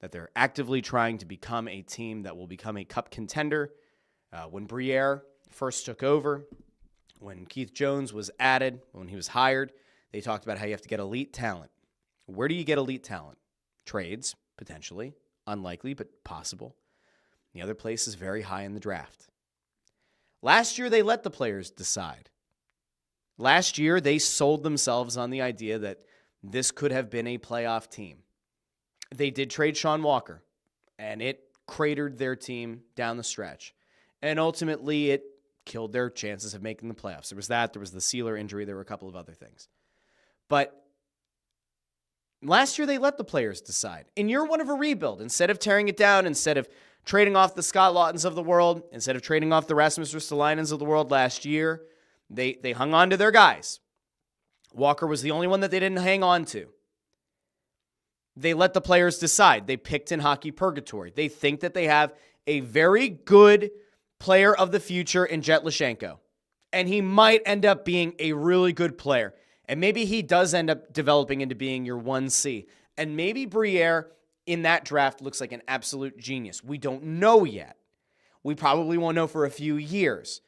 that they're actively trying to become a team that will become a cup contender. When Briere first took over, when Keith Jones was added, when he was hired, they talked about how you have to get elite talent. Where do you get elite talent? trades, potentially. Unlikely, but possible. The other place is very high in the draft. Last year, they let the players decide. Last year, they sold themselves on the idea that this could have been a playoff team. They did trade Sean Walker, and it cratered their team down the stretch. And ultimately, it killed their chances of making the playoffs. There was that. There was the Sealer injury. There were a couple of other things. But last year, they let the players decide. In year one of a rebuild, instead of tearing it down, instead of trading off the Scott Laughtons of the world, instead of trading off the Rasmus Ristolainens of the world last year, they hung on to their guys. Walker was the only one that they didn't hang on to. They let the players decide. They picked in hockey purgatory. They think that they have a very good player of the future in Jet Lashenko. And he might end up being a really good player. And maybe he does end up developing into being your 1C. And maybe Briere in that draft looks like an absolute genius. We don't know yet. We probably won't know for a few years.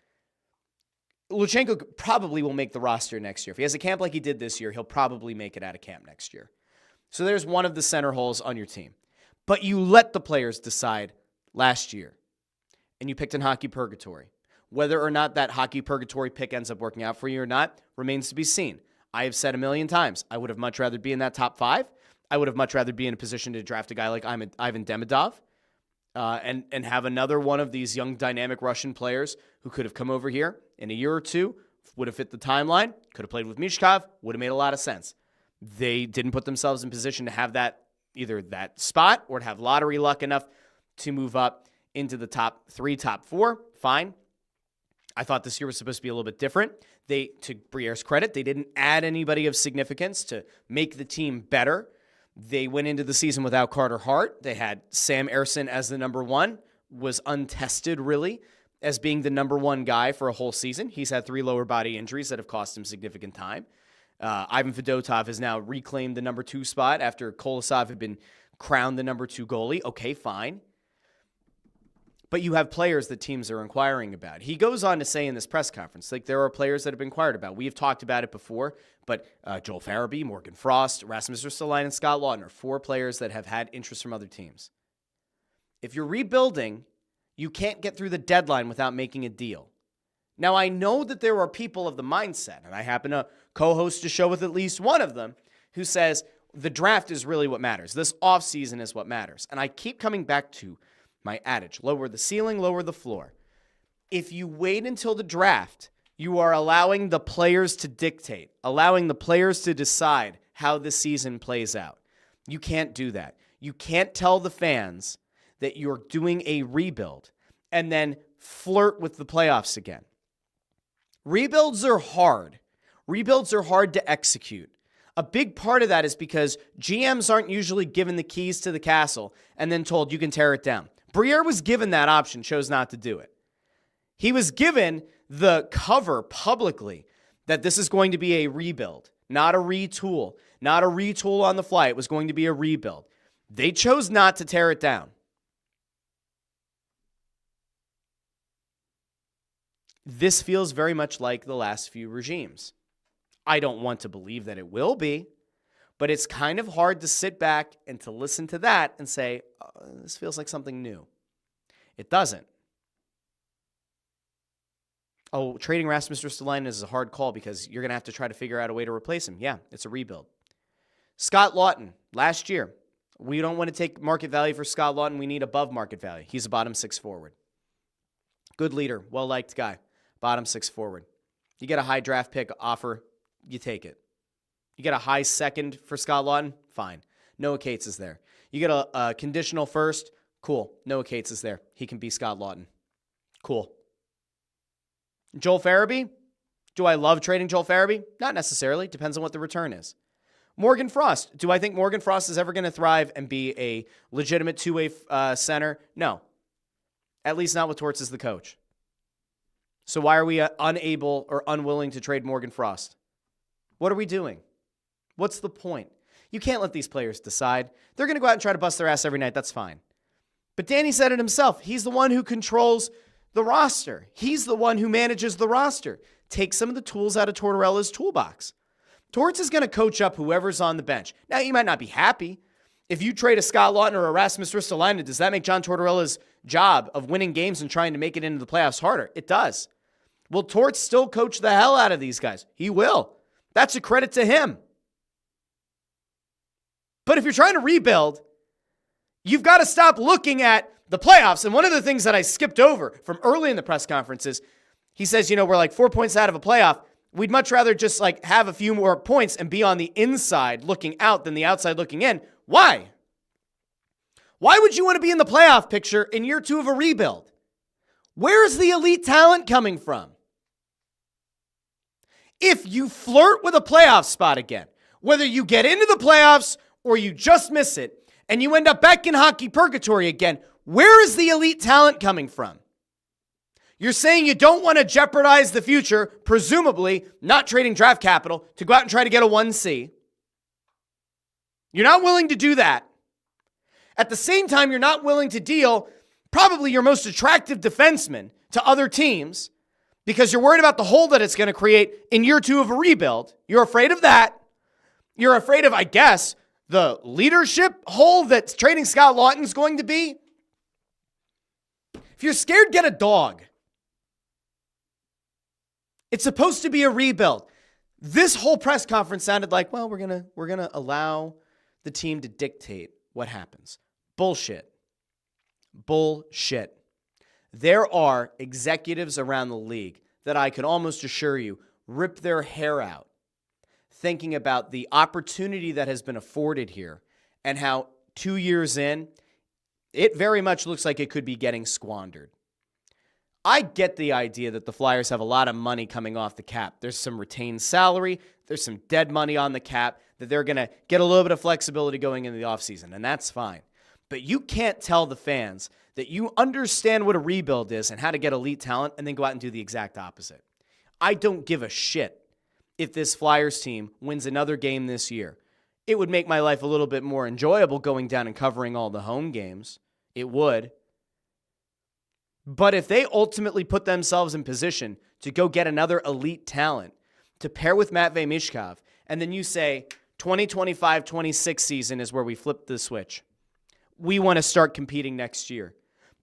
Lashenko probably will make the roster next year. If he has a camp like he did this year, he'll probably make it out of camp next year. So there's one of the center holes on your team. But you let the players decide last year. And you picked in hockey purgatory. Whether or not that hockey purgatory pick ends up working out for you or not remains to be seen. I have said a million times, I would have much rather be in that top 5. I would have much rather be in a position to draft a guy like Ivan Demidov and have another one of these young dynamic Russian players who could have come over here in a year or two, would have fit the timeline, could have played with Mishkov, would have made a lot of sense. They didn't put themselves in position to have that, either that spot or to have lottery luck enough to move up into the top 3, top 4. Fine. I thought this year was supposed to be a little bit different. To Briere's credit, they didn't add anybody of significance to make the team better. They went into the season without Carter Hart. They had Sam Ersson as the number 1, was untested really as being the number 1 guy for a whole season. He's had 3 lower body injuries that have cost him significant time. Ivan Fedotov has now reclaimed the number 2 spot after Kolosov had been crowned the number 2 goalie. Okay, fine. But you have players that teams are inquiring about. He goes on to say in this press conference, like there are players that have been inquired about. We have talked about it before, but Joel Farabee, Morgan Frost, Rasmus Ristolainen, and Scott Laughton are 4 players that have had interest from other teams. If you're rebuilding, you can't get through the deadline without making a deal. Now, I know that there are people of the mindset, and I happen to co-host a show with at least one of them, who says the draft is really what matters. This offseason is what matters. And I keep coming back to my adage, lower the ceiling, lower the floor. If you wait until the draft, you are allowing the players to dictate, allowing the players to decide how the season plays out. You can't do that. You can't tell the fans that you're doing a rebuild and then flirt with the playoffs again. Rebuilds are hard. Rebuilds are hard to execute. A big part of that is because GMs aren't usually given the keys to the castle and then told you can tear it down. Briere was given that option, chose not to do it. He was given the cover publicly that this is going to be a rebuild, not a retool, not a retool on the fly. It was going to be a rebuild. They chose not to tear it down. This feels very much like the last few regimes. I don't want to believe that it will be, but it's kind of hard to sit back and to listen to that and say, oh, this feels like something new. It doesn't. Oh, trading Rasmus Ristolainen is a hard call because you're going to have to try to figure out a way to replace him. Yeah, it's a rebuild. Scott Laughton, last year, we don't want to take market value for Scott Laughton. We need above market value. He's a bottom 6 forward. Good leader, well-liked guy. Bottom 6 forward. You get a high draft pick offer, you take it. You get a high second for Scott Laughton, fine. Noah Cates is there. You get a conditional first, cool. Noah Cates is there. He can be Scott Laughton. Cool. Joel Farabee? Do I love trading Joel Farabee? Not necessarily. Depends on what the return is. Morgan Frost. Do I think Morgan Frost is ever going to thrive and be a legitimate two-way center? No. At least not with Torts as the coach. So why are we unable or unwilling to trade Morgan Frost? What are we doing? What's the point? You can't let these players decide. They're going to go out and try to bust their ass every night. That's fine. But Danny said it himself. He's the one who controls the roster. He's the one who manages the roster. Take some of the tools out of Tortorella's toolbox. Torts is going to coach up whoever's on the bench. Now, you might not be happy. If you trade a Scott Lawton or a Rasmus Ristolainen, does that make John Tortorella's job of winning games and trying to make it into the playoffs harder? It does. Will Torts still coach the hell out of these guys? He will. That's a credit to him. But if you're trying to rebuild, you've got to stop looking at the playoffs. And one of the things that I skipped over from early in the press conference is he says, you know, we're like 4 points out of a playoff. We'd much rather just like have a few more points and be on the inside looking out than the outside looking in. Why? Why would you want to be in the playoff picture in year 2 of a rebuild? Where's the elite talent coming from? If you flirt with a playoff spot again, whether you get into the playoffs or you just miss it, and you end up back in hockey purgatory again, where is the elite talent coming from? You're saying you don't want to jeopardize the future, presumably not trading draft capital to go out and try to get a 1C. You're not willing to do that. At the same time, you're not willing to deal probably your most attractive defenseman to other teams because you're worried about the hole that it's going to create in year 2 of a rebuild. You're afraid of that. You're afraid of, I guess, the leadership hole that trading Scott Lawton is going to be. If you're scared, get a dog. It's supposed to be a rebuild. This whole press conference sounded like, well, we're gonna allow the team to dictate what happens. Bullshit. Bullshit. There are executives around the league that I can almost assure you rip their hair out thinking about the opportunity that has been afforded here and how 2 years in, it very much looks like it could be getting squandered. I get the idea that the Flyers have a lot of money coming off the cap. There's some retained salary. There's some dead money on the cap that they're going to get a little bit of flexibility going into the offseason, and that's fine. But you can't tell the fans that you understand what a rebuild is and how to get elite talent and then go out and do the exact opposite. I don't give a shit if this Flyers team wins another game this year. It would make my life a little bit more enjoyable going down and covering all the home games. It would. But if they ultimately put themselves in position to go get another elite talent to pair with Matvei Michkov, and then you say 2025-26 season is where we flip the switch. We want to start competing next year.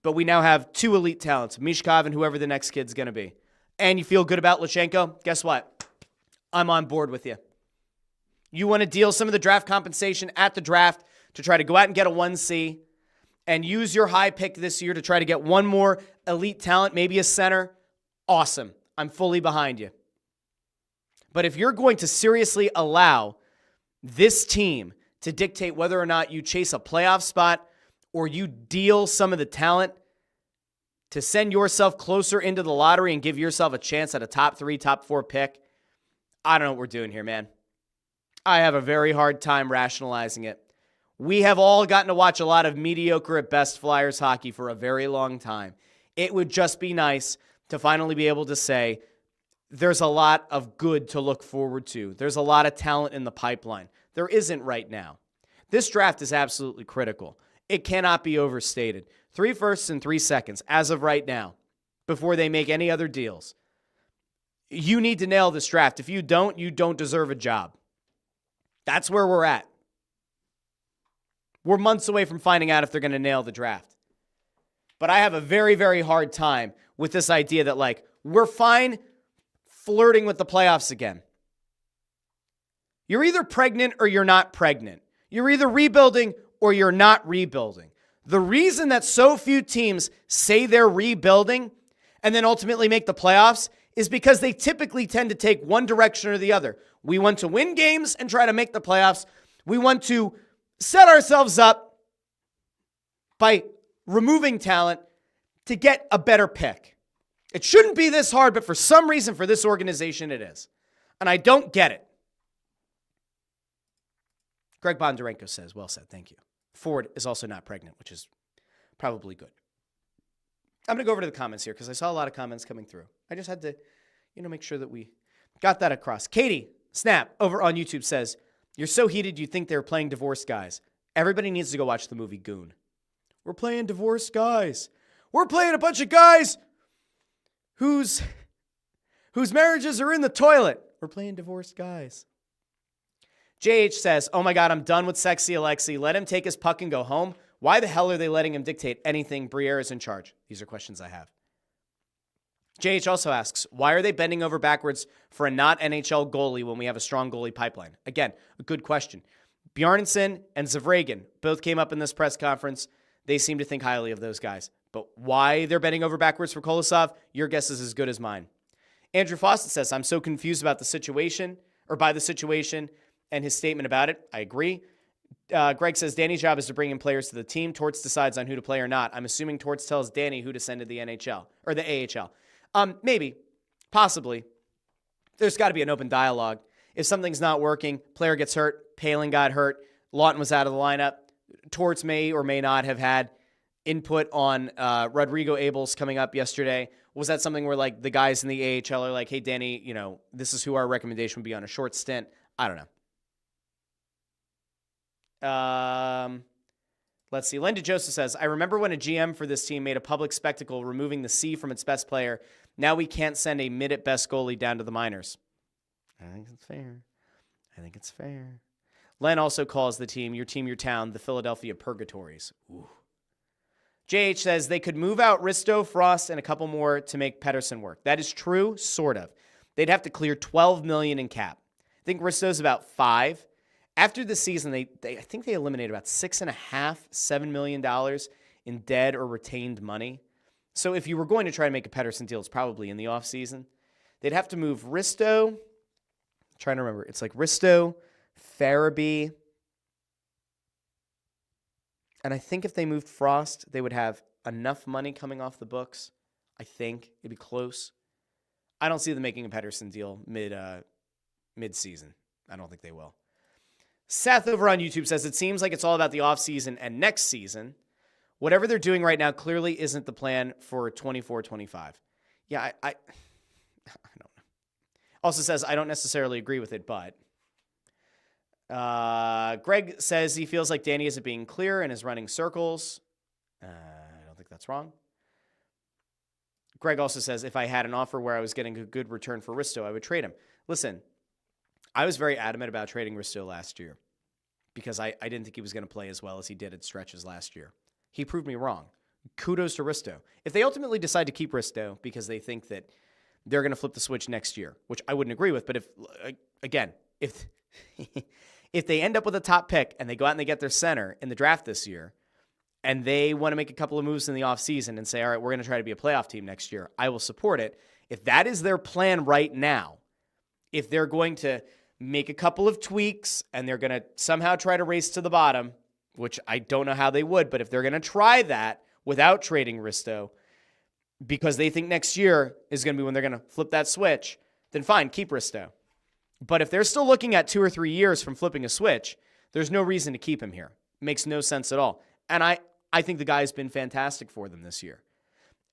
But we now have 2 elite talents, Michkov and whoever the next kid's going to be. And you feel good about Lutsenko? Guess what? I'm on board with you. You want to deal some of the draft compensation at the draft to try to go out and get a 1C and use your high pick this year to try to get one more elite talent, maybe a center, awesome. I'm fully behind you. But if you're going to seriously allow this team to dictate whether or not you chase a playoff spot or you deal some of the talent to send yourself closer into the lottery and give yourself a chance at a top 3, top 4 pick, I don't know what we're doing here, man. I have a very hard time rationalizing it. We have all gotten to watch a lot of mediocre at best Flyers hockey for a very long time. It would just be nice to finally be able to say there's a lot of good to look forward to. There's a lot of talent in the pipeline. There isn't right now. This draft is absolutely critical. It cannot be overstated. 3 firsts and 3 seconds as of right now before they make any other deals. You need to nail this draft. If you don't deserve a job. That's where we're at. We're months away from finding out if they're going to nail the draft. But I have a very, very hard time with this idea that, like, we're fine flirting with the playoffs again. You're either pregnant or you're not pregnant. You're either rebuilding or you're not rebuilding. The reason that so few teams say they're rebuilding and then ultimately make the playoffs is because they typically tend to take one direction or the other. We want to win games and try to make the playoffs. We want to set ourselves up by removing talent to get a better pick. It shouldn't be this hard, but for some reason for this organization it is. And I don't get it. Greg Bondarenko says, well said, thank you. Ford is also not pregnant, which is probably good. I'm going to go over to the comments here because I saw a lot of comments coming through. I just had to, make sure that we got that across. Katie Snap over on YouTube says, you're so heated you think they're playing divorced guys. Everybody needs to go watch the movie Goon. We're playing divorced guys. We're playing a bunch of guys whose marriages are in the toilet. We're playing divorced guys. JH says, oh my God, I'm done with sexy Alexi. Let him take his puck and go home. Why the hell are they letting him dictate anything? Briere is in charge. These are questions I have. JH also asks, why are they bending over backwards for a not NHL goalie when we have a strong goalie pipeline? Again, a good question. Bjarnason and Zavragan both came up in this press conference. They seem to think highly of those guys. But why they're bending over backwards for Kolosov, your guess is as good as mine. Andrew Fawcett says, I'm so confused about the situation, or by the situation, and his statement about it. I agree. Greg says, Danny's job is to bring in players to the team. Torts decides on who to play or not. I'm assuming Torts tells Danny who to send to the NHL, or the AHL. Maybe, possibly. There's got to be an open dialogue. If something's not working, player gets hurt, Palin got hurt, Lawton was out of the lineup, Torts may or may not have had input on Rodrigo Abels coming up yesterday. Was that something where like the guys in the AHL are like, hey, Danny, this is who our recommendation would be on a short stint? I don't know. Let's see. Linda Joseph says, I remember when a GM for this team made a public spectacle removing the C from its best player. Now we can't send a mid-at-best goalie down to the minors. I think it's fair. Len also calls the team, your town, the Philadelphia Purgatories. Ooh. JH says they could move out Risto, Frost, and a couple more to make Pettersson work. That is true, sort of. They'd have to clear $12 million in cap. I think Risto's about $5 million. After the season, I think they eliminated about $6.5–7 million in dead or retained money. So if you were going to try to make a Pettersson deal, it's probably in the offseason. They'd have to move Risto. I'm trying to remember. It's like Risto, Farabee. And I think if they moved Frost, they would have enough money coming off the books. I think it'd be close. I don't see them making a Pettersson deal mid-season. I don't think they will. Seth over on YouTube says, it seems like it's all about the offseason and next season. Whatever they're doing right now clearly isn't the plan for 24-25. Yeah, I don't know. Also says, I don't necessarily agree with it, but... Greg says he feels like Danny isn't being clear and is running circles. I don't think that's wrong. Greg also says, if I had an offer where I was getting a good return for Risto, I would trade him. Listen, I was very adamant about trading Risto last year because I didn't think he was going to play as well as he did at stretches last year. He proved me wrong. Kudos to Risto. If they ultimately decide to keep Risto because they think that they're going to flip the switch next year, which I wouldn't agree with, but if if they end up with a top pick and they go out and they get their center in the draft this year and they want to make a couple of moves in the offseason and say, all right, we're going to try to be a playoff team next year, I will support it. If that is their plan right now, if they're going to make a couple of tweaks and they're going to somehow try to race to the bottom, which I don't know how they would, but if they're going to try that without trading Risto because they think next year is going to be when they're going to flip that switch, then fine, keep Risto. But if they're still looking at 2 or 3 years from flipping a switch, there's no reason to keep him here. Makes no sense at all. And I think the guy's been fantastic for them this year.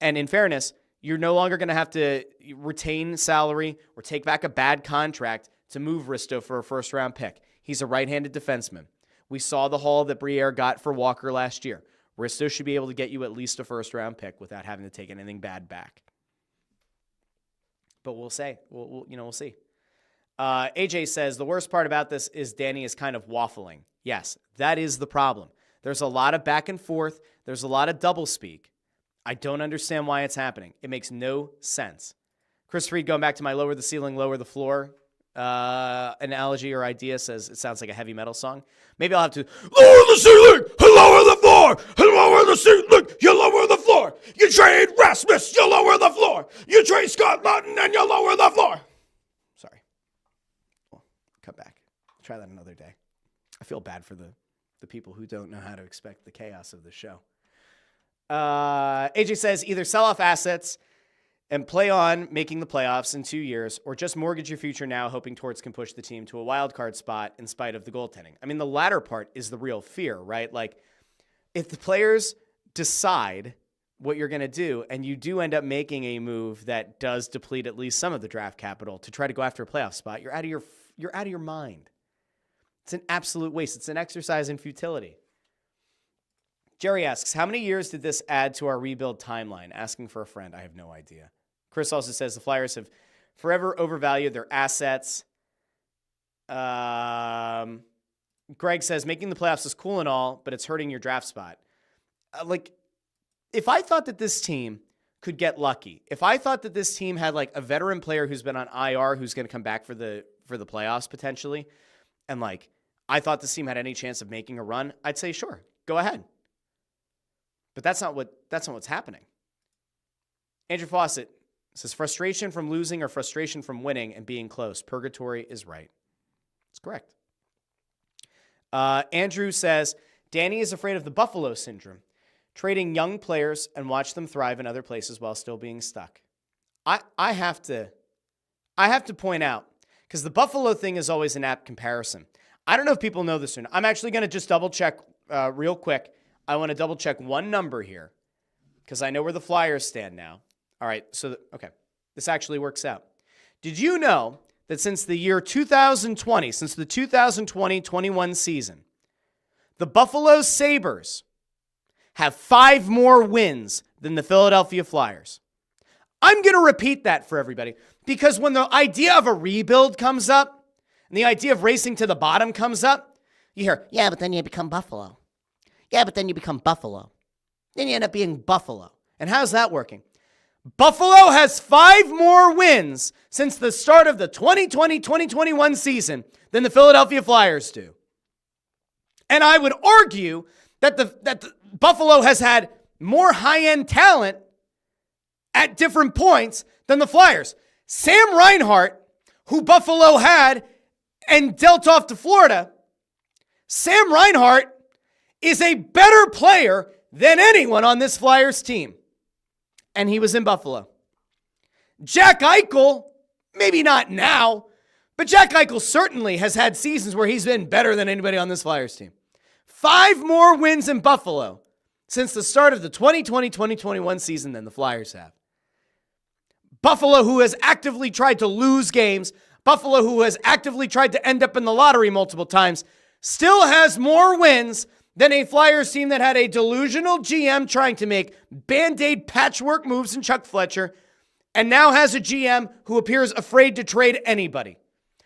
And in fairness, you're no longer going to have to retain salary or take back a bad contract to move Risto for a first-round pick. He's a right-handed defenseman. We saw the haul that Briere got for Walker last year. Risto should be able to get you at least a first-round pick without having to take anything bad back. But we'll see. We'll see. AJ says, the worst part about this is Danny is kind of waffling. Yes, that is the problem. There's a lot of back and forth. There's a lot of doublespeak. I don't understand why it's happening. It makes no sense. Chris Freed, going back to my lower the ceiling, lower the floor analogy or idea, says it sounds like a heavy metal song. Maybe I'll have to lower the ceiling and lower the floor and lower the ceiling, you lower the floor. You trade Rasmus, you lower the floor. You trade Scott Lawton and you lower the floor. Sorry. Come back. Try that another day. I feel bad for the people who don't know how to expect the chaos of the show. AJ says either sell off assets and play on making the playoffs in 2 years, or just mortgage your future now, hoping Torts can push the team to a wild card spot in spite of the goaltending. I mean, the latter part is the real fear, right? Like, if the players decide what you're going to do, and you do end up making a move that does deplete at least some of the draft capital to try to go after a playoff spot, you're out of your mind. It's an absolute waste. It's an exercise in futility. Jerry asks, how many years did this add to our rebuild timeline? Asking for a friend. I have no idea. Chris also says the Flyers have forever overvalued their assets. Greg says, making the playoffs is cool and all, but it's hurting your draft spot. If I thought that this team could get lucky, if I thought that this team had like a veteran player who's been on IR who's going to come back for the playoffs potentially, and like I thought this team had any chance of making a run, I'd say sure, go ahead. But that's not what's happening. Andrew Fawcett says frustration from losing or frustration from winning and being close. Purgatory is right. It's correct. Andrew says Danny is afraid of the Buffalo syndrome, trading young players and watch them thrive in other places while still being stuck. I have to point out, because the Buffalo thing is always an apt comparison. I don't know if people know this or not. I'm actually going to just double check real quick. I want to double check one number here because I know where the Flyers stand now. All right, okay, this actually works out. Did you know that since the year 2020, since the 2020-21 season, the Buffalo Sabres have 5 more wins than the Philadelphia Flyers? I'm going to repeat that for everybody because when the idea of a rebuild comes up and the idea of racing to the bottom comes up, you hear, yeah, but then you become Buffalo. Yeah, but then you become Buffalo. Then you end up being Buffalo. And how's that working? Buffalo has 5 more wins since the start of the 2020-2021 season than the Philadelphia Flyers do. And I would argue that the Buffalo has had more high-end talent at different points than the Flyers. Sam Reinhart, who Buffalo had and dealt off to Florida, Sam Reinhart is a better player than anyone on this Flyers team. And he was in Buffalo. Jack Eichel, maybe not now, but Jack Eichel certainly has had seasons where he's been better than anybody on this Flyers team. 5 more wins in Buffalo since the start of the 2020-2021 season than the Flyers have. Buffalo, who has actively tried to lose games, Buffalo, who has actively tried to end up in the lottery multiple times, still has more wins than a Flyers team that had a delusional GM trying to make Band-Aid patchwork moves in Chuck Fletcher, and now has a GM who appears afraid to trade anybody.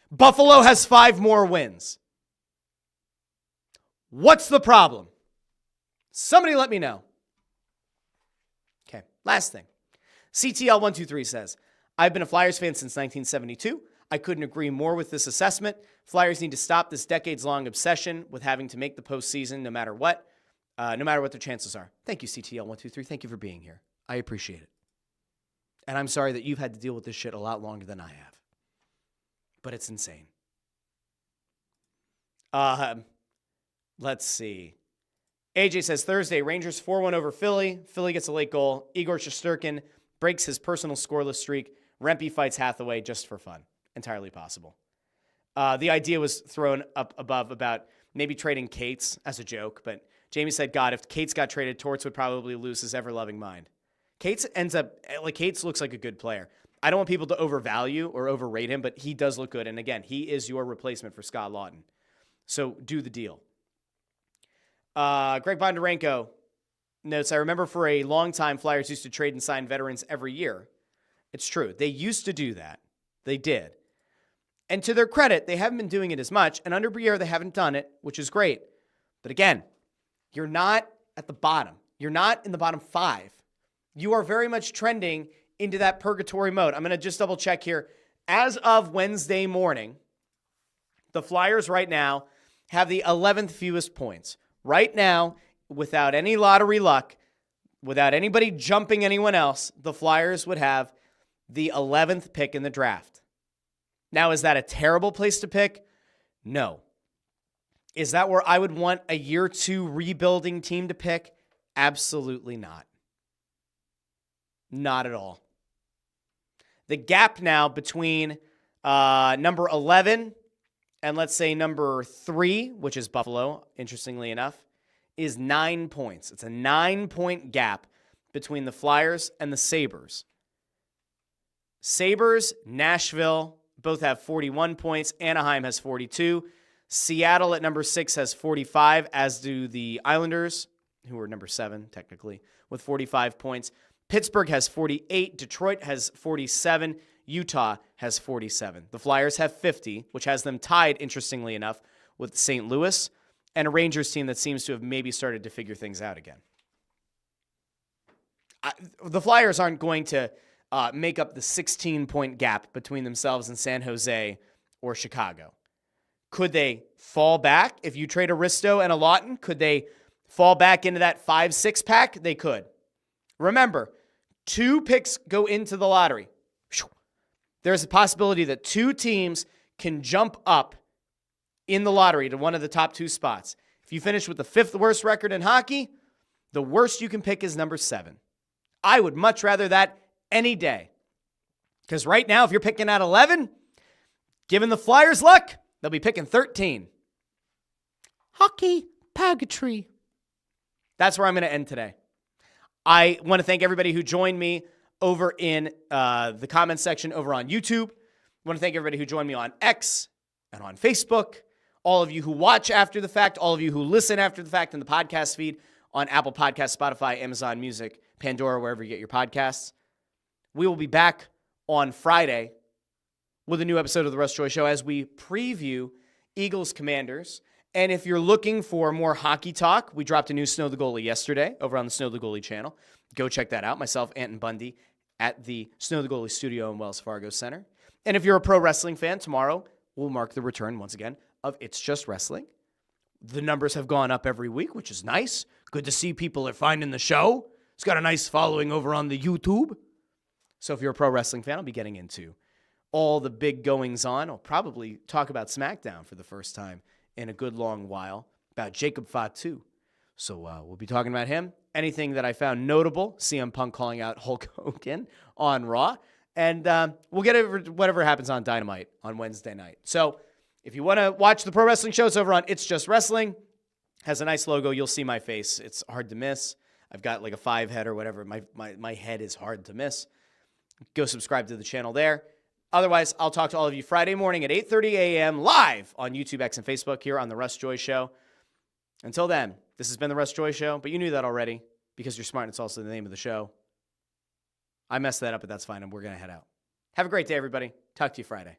Buffalo has 5 more wins. What's the problem? Somebody let me know. Okay, last thing. CTL123 says, I've been a Flyers fan since 1972. I couldn't agree more with this assessment. Flyers need to stop this decades-long obsession with having to make the postseason no matter what their chances are. Thank you, CTL123. Thank you for being here. I appreciate it. And I'm sorry that you've had to deal with this shit a lot longer than I have. But it's insane. Let's see. AJ says, Thursday, Rangers 4-1 over Philly. Philly gets a late goal. Igor Shesterkin breaks his personal scoreless streak. Rempe fights Hathaway just for fun. Entirely possible. The idea was thrown up above about maybe trading Cates as a joke, but Jamie said, God, if Cates got traded, Torts would probably lose his ever-loving mind. Cates looks like a good player. I don't want people to overvalue or overrate him, but he does look good. And again, he is your replacement for Scott Lawton. So do the deal. Greg Bondarenko notes, I remember for a long time, Flyers used to trade and sign veterans every year. It's true. They used to do that. They did. And to their credit, they haven't been doing it as much. And under Briere, they haven't done it, which is great. But again, you're not at the bottom. You're not in the bottom 5. You are very much trending into that purgatory mode. I'm going to just double check here. As of Wednesday morning, the Flyers right now have the 11th fewest points. Right now, without any lottery luck, without anybody jumping anyone else, the Flyers would have the 11th pick in the draft. Now, is that a terrible place to pick? No. Is that where I would want a year 2 rebuilding team to pick? Absolutely not. Not at all. The gap now between number 11 and let's say number 3, which is Buffalo, interestingly enough, is 9 points. It's a 9-point gap between the Flyers and the Sabres. Sabres, Nashville, both have 41 points. Anaheim has 42. Seattle at number 6 has 45, as do the Islanders, who are number 7, technically, with 45 points. Pittsburgh has 48. Detroit has 47. Utah has 47. The Flyers have 50, which has them tied, interestingly enough, with St. Louis and a Rangers team that seems to have maybe started to figure things out again. The Flyers aren't going to make up the 16-point gap between themselves and San Jose or Chicago. Could they fall back? If you trade Aristo and a Lawton, could they fall back into that 5-6 pack? They could. Remember, 2 picks go into the lottery. There's a possibility that 2 teams can jump up in the lottery to one of the top 2 spots. If you finish with the 5th worst record in hockey, the worst you can pick is number 7. I would much rather that any day. Because right now, if you're picking at 11, given the Flyers luck, they'll be picking 13. Hockey purgatory. That's where I'm going to end today. I want to thank everybody who joined me over in the comments section over on YouTube. I want to thank everybody who joined me on X and on Facebook. All of you who watch after the fact, all of you who listen after the fact in the podcast feed on Apple Podcasts, Spotify, Amazon Music, Pandora, wherever you get your podcasts. We will be back on Friday with a new episode of the Russ Joy Show as we preview Eagles Commanders. And if you're looking for more hockey talk, we dropped a new Snow the Goalie yesterday over on the Snow the Goalie channel. Go check that out. Myself, Anton Bundy, at the Snow the Goalie studio in Wells Fargo Center. And if you're a pro wrestling fan, tomorrow we'll mark the return, once again, of It's Just Wrestling. The numbers have gone up every week, which is nice. Good to see people are finding the show. It's got a nice following over on the YouTube. So if you're a pro wrestling fan, I'll be getting into all the big goings on. I'll probably talk about SmackDown for the first time in a good long while, about Jacob Fatu. So we'll be talking about him. Anything that I found notable, CM Punk calling out Hulk Hogan on Raw. And we'll get over whatever happens on Dynamite on Wednesday night. So if you want to watch the pro wrestling shows over on It's Just Wrestling, has a nice logo. You'll see my face. It's hard to miss. I've got like a 5 head or whatever. My head is hard to miss. Go subscribe to the channel there. Otherwise, I'll talk to all of you Friday morning at 8:30 a.m. live on YouTube, X, and Facebook here on The Russ Joy Show. Until then, this has been The Russ Joy Show, but you knew that already because you're smart and it's also the name of the show. I messed that up, but that's fine, and we're going to head out. Have a great day, everybody. Talk to you Friday.